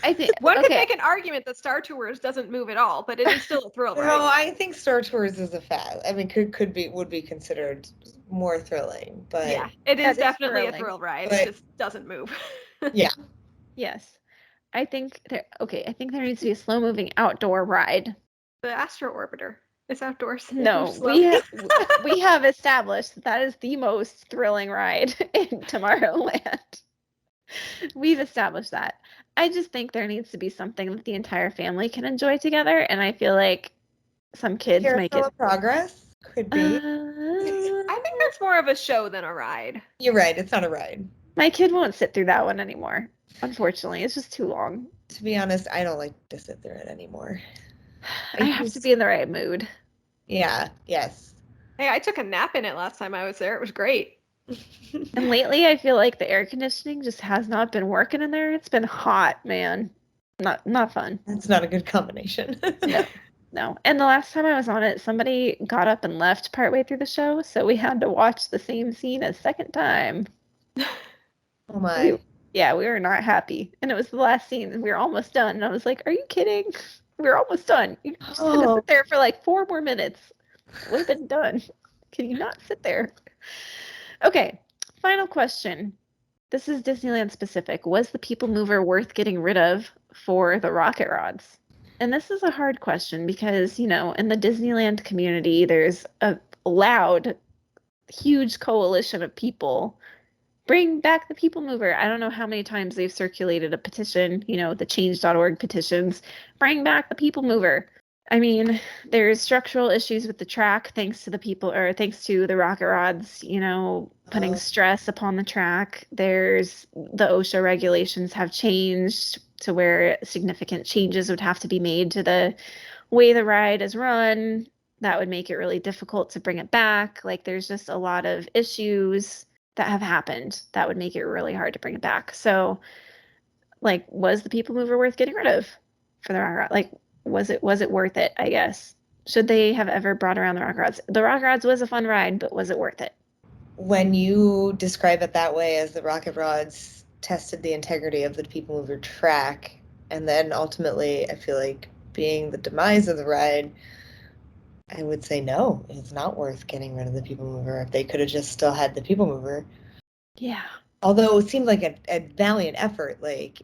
S1: I think
S3: one could make an argument that Star Tours doesn't move at all, but it is still a thrill ride.
S2: No, I think Star Tours is a fad. I mean, would be considered more thrilling, but
S3: yeah, it is definitely a thrill ride. It just doesn't move.
S2: Yeah.
S1: Yes. I think there needs to be a slow-moving outdoor ride.
S3: The Astro Orbiter. It's outdoors. It
S1: No,
S3: moves slowly.
S1: we have established that is the most thrilling ride in Tomorrowland. We've established that. I just think there needs to be something that the entire family can enjoy together, and I feel like some kids might
S2: Carousel
S1: get.
S2: of Progress could be.
S3: I think that's more of a show than a ride.
S2: You're right. It's not a ride.
S1: My kid won't sit through that one anymore. Unfortunately, it's just too long.
S2: To be honest, I don't like to sit through it anymore.
S1: I have to be in the right mood.
S2: Yeah. Yes.
S3: Hey, I took a nap in it last time I was there. It was great.
S1: And lately, I feel like the air conditioning just has not been working in there. It's been hot, man. Not fun.
S2: That's not a good combination.
S1: No. And the last time I was on it, somebody got up and left partway through the show, so we had to watch the same scene a second time.
S2: Oh my.
S1: We were not happy. And it was the last scene, and we were almost done. And I was like, "Are you kidding? We're almost done. You just had to sit there for like 4 more minutes. Would have been done. Can you not sit there?" Okay, final question. This is Disneyland specific. Was the People Mover worth getting rid of for the rocket rods? And this is a hard question because, in the Disneyland community, there's a loud, huge coalition of people. Bring back the People Mover. I don't know how many times they've circulated a petition, the change.org petitions. Bring back the People Mover. I mean, there's structural issues with the track thanks to the rocket rods, putting stress upon the track. There's the OSHA regulations have changed to where significant changes would have to be made to the way the ride is run. That would make it really difficult to bring it back. Like, there's just a lot of issues that have happened that would make it really hard to bring it back. So, like, was the People Mover worth getting rid of for the rocket rod? Like, was it worth it, I guess? Should they have ever brought around the rocket rods? The rocket rods was a fun ride, but was it worth it?
S2: When you describe it that way, as the rocket rods tested the integrity of the People Mover track, and then ultimately, I feel like being the demise of the ride, I would say no, it's not worth getting rid of the People Mover. If they could have just still had the People Mover.
S1: Yeah.
S2: Although it seemed like a valiant effort, like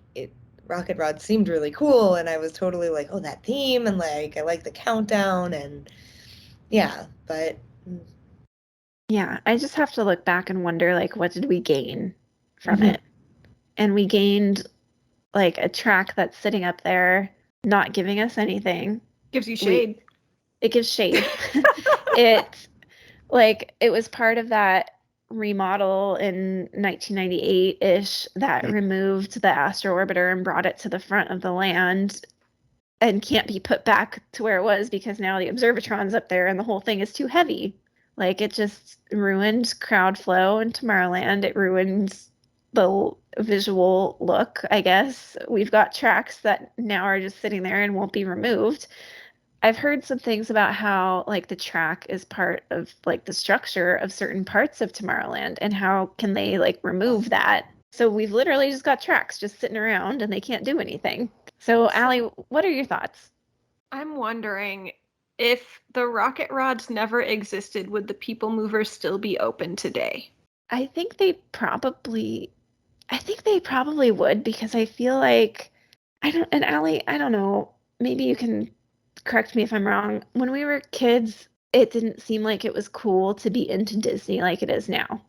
S2: Rocket Rod seemed really cool, and I was totally like, oh, that theme, and like I like the countdown, and yeah, but
S1: Yeah, I just have to look back and wonder, like, what did we gain from
S2: Mhm.
S1: it? And we gained, like, a track that's sitting up there, not giving us anything.
S3: Gives you shade.
S1: It gives shade. It was part of that remodel in 1998-ish that removed the Astro Orbiter and brought it to the front of the land and can't be put back to where it was because now the Observatron's up there and the whole thing is too heavy. Like, it just ruined crowd flow in Tomorrowland. It ruins the visual look, I guess. We've got tracks that now are just sitting there and won't be removed. I've heard some things about how, like, the track is part of, like, the structure of certain parts of Tomorrowland, and how can they, like, remove that? So we've literally just got tracks just sitting around and they can't do anything. So, Allie, what are your thoughts?
S3: I'm wondering, if the rocket rods never existed, would the People Mover still be open today?
S1: I think they probably would, because I feel like Allie, I don't know, maybe you can correct me if I'm wrong. When we were kids, it didn't seem like it was cool to be into Disney like it is now.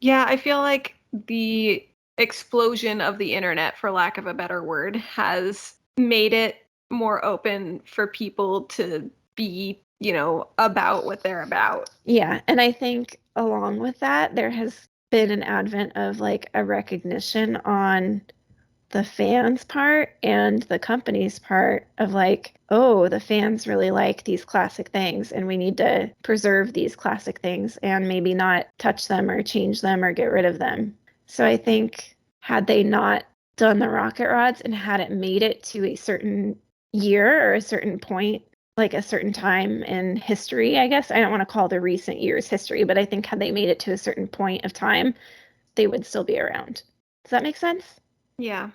S3: Yeah, I feel like the explosion of the internet, for lack of a better word, has made it more open for people to be, about what they're about.
S1: Yeah, and I think along with that, there has been an advent of, like, a recognition on the fans' part and the company's part of, like, oh, the fans really like these classic things and we need to preserve these classic things and maybe not touch them or change them or get rid of them. So I think, had they not done the rocket rods and had it made it to a certain year or a certain point, like a certain time in history, I guess. I don't want to call the recent years history, but I think had they made it to a certain point of time, they would still be around. Does that make sense?
S3: Yeah.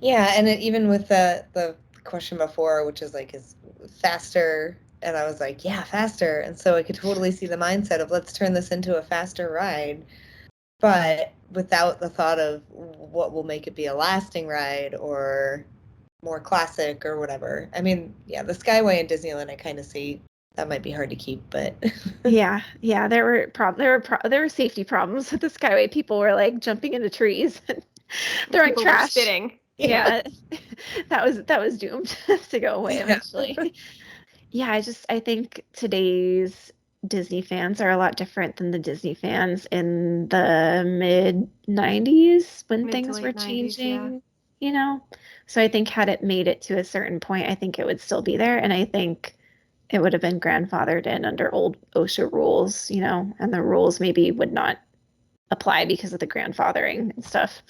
S2: Yeah, and even with the question before, which is like, is faster, and I was like, yeah, faster, and so I could totally see the mindset of, let's turn this into a faster ride. But without the thought of what will make it be a lasting ride or more classic or whatever. I mean, yeah, the Skyway in Disneyland, I kind of see that might be hard to keep, but
S1: Yeah, there were safety problems with the Skyway. People were like jumping into trees and throwing
S3: People were
S1: trash.
S3: spitting.
S1: Yeah, that was doomed to go away
S2: Yeah.
S1: eventually. Yeah, I think today's Disney fans are a lot different than the Disney fans in the mid 90s when
S3: Mid to
S1: things were
S3: late 90s, yeah.
S1: changing, you know? So I think had it made it to a certain point, I think it would still be there. And I think it would have been grandfathered in under old OSHA rules, and the rules maybe would not apply because of the grandfathering and stuff.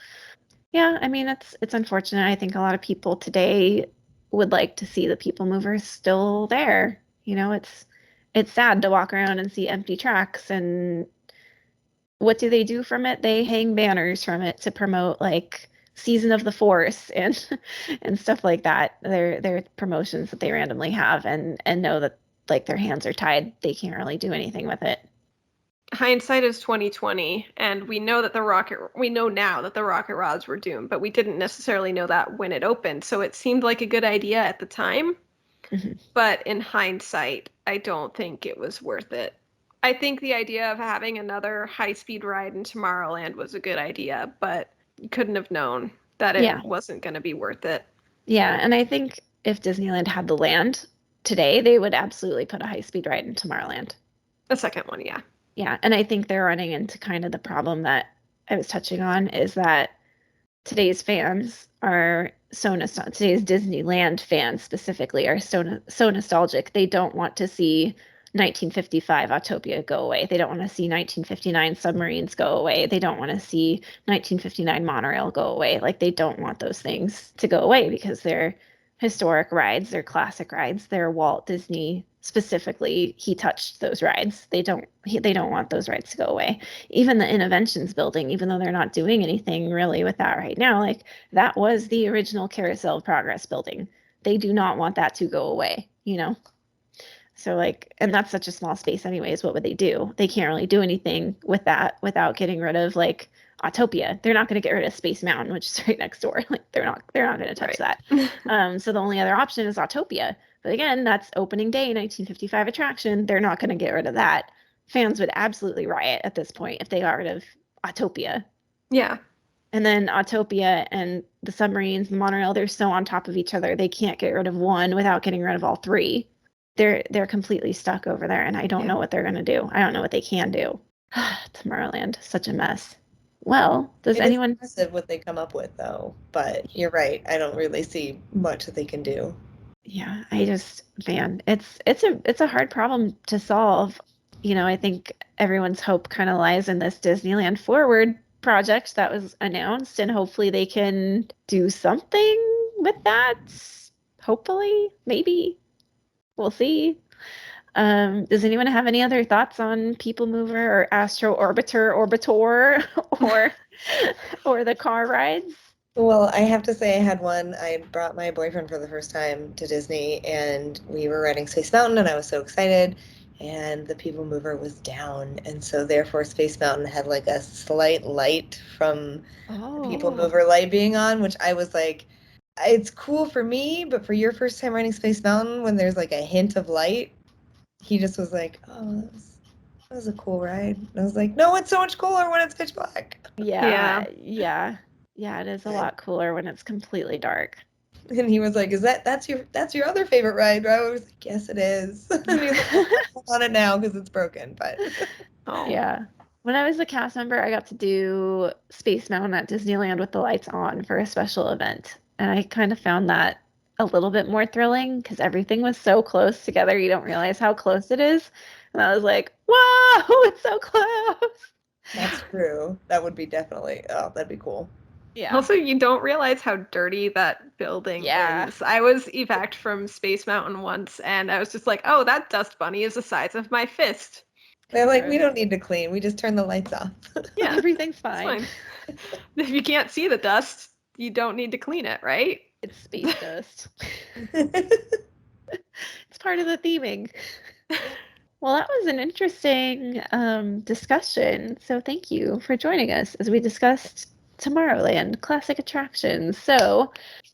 S1: Yeah, I mean it's unfortunate. I think a lot of people today would like to see the people movers still there. It's sad to walk around and see empty tracks, and what do they do from it? They hang banners from it to promote like Season of the Force and and stuff like that. They're promotions that they randomly have and know that like their hands are tied. They can't really do anything with it.
S3: Hindsight is 2020, and we know now that the rocket rods were doomed, but we didn't necessarily know that when it opened. So it seemed like a good idea at the time,
S1: Mhm.
S3: but in hindsight, I don't think it was worth it. I think the idea of having another high-speed ride in Tomorrowland was a good idea, but you couldn't have known that it
S1: Yeah.
S3: wasn't going to be worth it.
S1: Yeah, and I think if Disneyland had the land today, they would absolutely put a high-speed ride in Tomorrowland.
S3: The second one, yeah.
S1: Yeah, and I think they're running into kind of the problem that I was touching on is that today's fans are today's Disneyland fans specifically are so nostalgic. They don't want to see 1955 Autopia go away. They don't want to see 1959 submarines go away. They don't want to see 1959 monorail go away. Like they don't want those things to go away because they're historic rides, they're classic rides, they're Walt Disney specifically. He touched those rides. They don't want those rides to go away. Even the Innoventions building, even though they're not doing anything really with that right now, like that was the original Carousel of Progress building. They do not want that to go away. So like, and that's such a small space anyways. What would they do? They can't really do anything with that without getting rid of like Autopia. They're not going to get rid of Space Mountain, which is right next door. Like they're not going to touch
S3: Right.
S1: that. So the only other option is Autopia. But again, that's opening day 1955 attraction. They're not going to get rid of that. Fans would absolutely riot at this point if they got rid of Autopia.
S3: Yeah.
S1: And then Autopia and the submarines, the monorail, they're so on top of each other. They can't get rid of one without getting rid of all three. They're completely stuck over there, and I don't know what they're gonna do. I don't know what they can do. Tomorrowland, such a mess. Well, does
S2: it is
S1: anyone?
S2: impressive what they come up with, though. But you're right. I don't really see much that they can do.
S1: Yeah, man, it's a hard problem to solve. I think everyone's hope kind of lies in this Disneyland Forward project that was announced, and hopefully they can do something with that. Hopefully, maybe. We'll see. Does anyone have any other thoughts on People Mover or Astro Orbitor, or or the car rides?
S2: Well, I have to say I had one. I brought my boyfriend for the first time to Disney, and we were riding Space Mountain, and I was so excited. And the People Mover was down, and so therefore Space Mountain had like a slight light from the People
S1: Oh,
S2: Mover light being on, which I was like, it's cool for me, but for your first time riding Space Mountain, when there's like a hint of light, he just was like, oh, that was a cool ride. And I was like, no, it's so much cooler when it's pitch black.
S1: yeah,
S3: Yeah.
S1: yeah. It is a lot cooler when it's completely dark.
S2: And he was like, "Is that's your other favorite ride?" Right? I was like, "Yes, it is." And he was like, "I'm on it now because it's broken." But
S3: Oh.
S1: Yeah. When I was a cast member, I got to do Space Mountain at Disneyland with the lights on for a special event. And I kind of found that a little bit more thrilling because everything was so close together. You don't realize how close it is. And I was like, whoa, it's so close.
S2: that's true. That would be definitely. Oh, that'd be cool.
S1: Yeah.
S3: Also, you don't realize how dirty that building
S1: Yeah.
S3: is. I was evac from Space Mountain once, and I was just like, oh, that dust bunny is the size of my fist.
S2: They're like, we don't need to clean. We just turn the lights off.
S3: Yeah,
S1: Everything's
S3: it's
S1: fine.
S3: fine. If you can't see the dust, you don't need to clean it, right?
S1: It's space dust. It's part of the theming. Well, that was an interesting discussion. So thank you for joining us as we discussed Tomorrowland classic attractions. So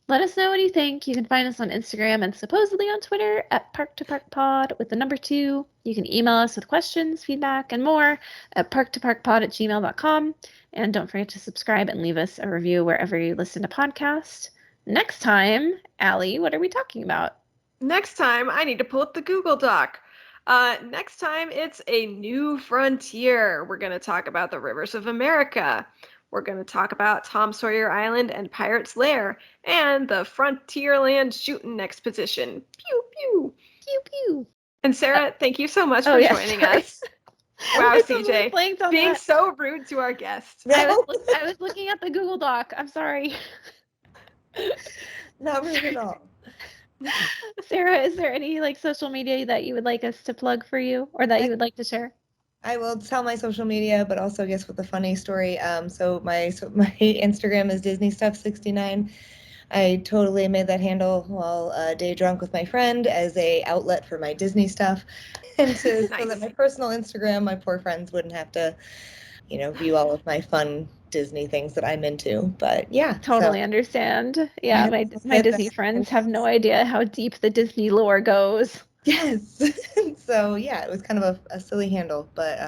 S1: let us know what you think. You can find us on Instagram and supposedly on Twitter at Park2Park Pod with the number 2. You can email us with questions, feedback, and more at park2parkpod@gmail.com. And don't forget to subscribe and leave us a review wherever you listen to podcasts. Next time, Allie, what are we talking about?
S3: Next time, I need to pull up the Google Doc. Next time, it's a new frontier. We're going to talk about the rivers of America. We're going to talk about Tom Sawyer Island and Pirate's Lair and the Frontierland Shooting Exposition. Pew, pew.
S1: Pew pew.
S3: And Sarah, thank you so much
S1: Oh,
S3: for
S1: yeah,
S3: joining
S1: sorry.
S3: us. Wow,
S1: I totally
S3: CJ,
S1: blanked on
S3: being
S1: that.
S3: so rude to our guest.
S1: I was looking at the Google Doc. I'm sorry.
S2: Not rude at all.
S1: Sarah, is there any like social media that you would like us to plug for you or that you would like to share?
S2: I will tell my social media, but also I guess with a funny story. So my Instagram is Disney Stuff 69. I totally made that handle while day drunk with my friend as a outlet for my Disney stuff, and so that
S3: Nice.
S2: my personal Instagram, my poor friends wouldn't have to, view all of my fun Disney things that I'm into. But yeah,
S1: Totally
S2: so
S1: understand. Yeah, my
S2: get
S1: Disney
S2: that.
S1: friends have no idea how deep the Disney lore goes.
S2: Yes. So yeah, it was kind of a silly handle, but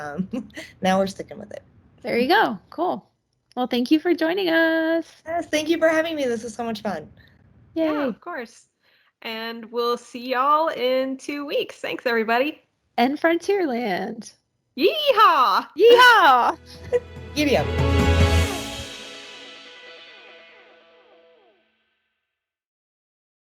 S2: now we're sticking with it.
S1: There you go. Cool. Well, thank you for joining us.
S2: Yes, thank you for having me. This was so much fun.
S3: Yeah,
S1: Yay.
S3: of course. And we'll see y'all in 2 weeks. Thanks, everybody.
S1: And Frontierland.
S3: Yeehaw!
S1: Yeehaw!
S2: Giddy up.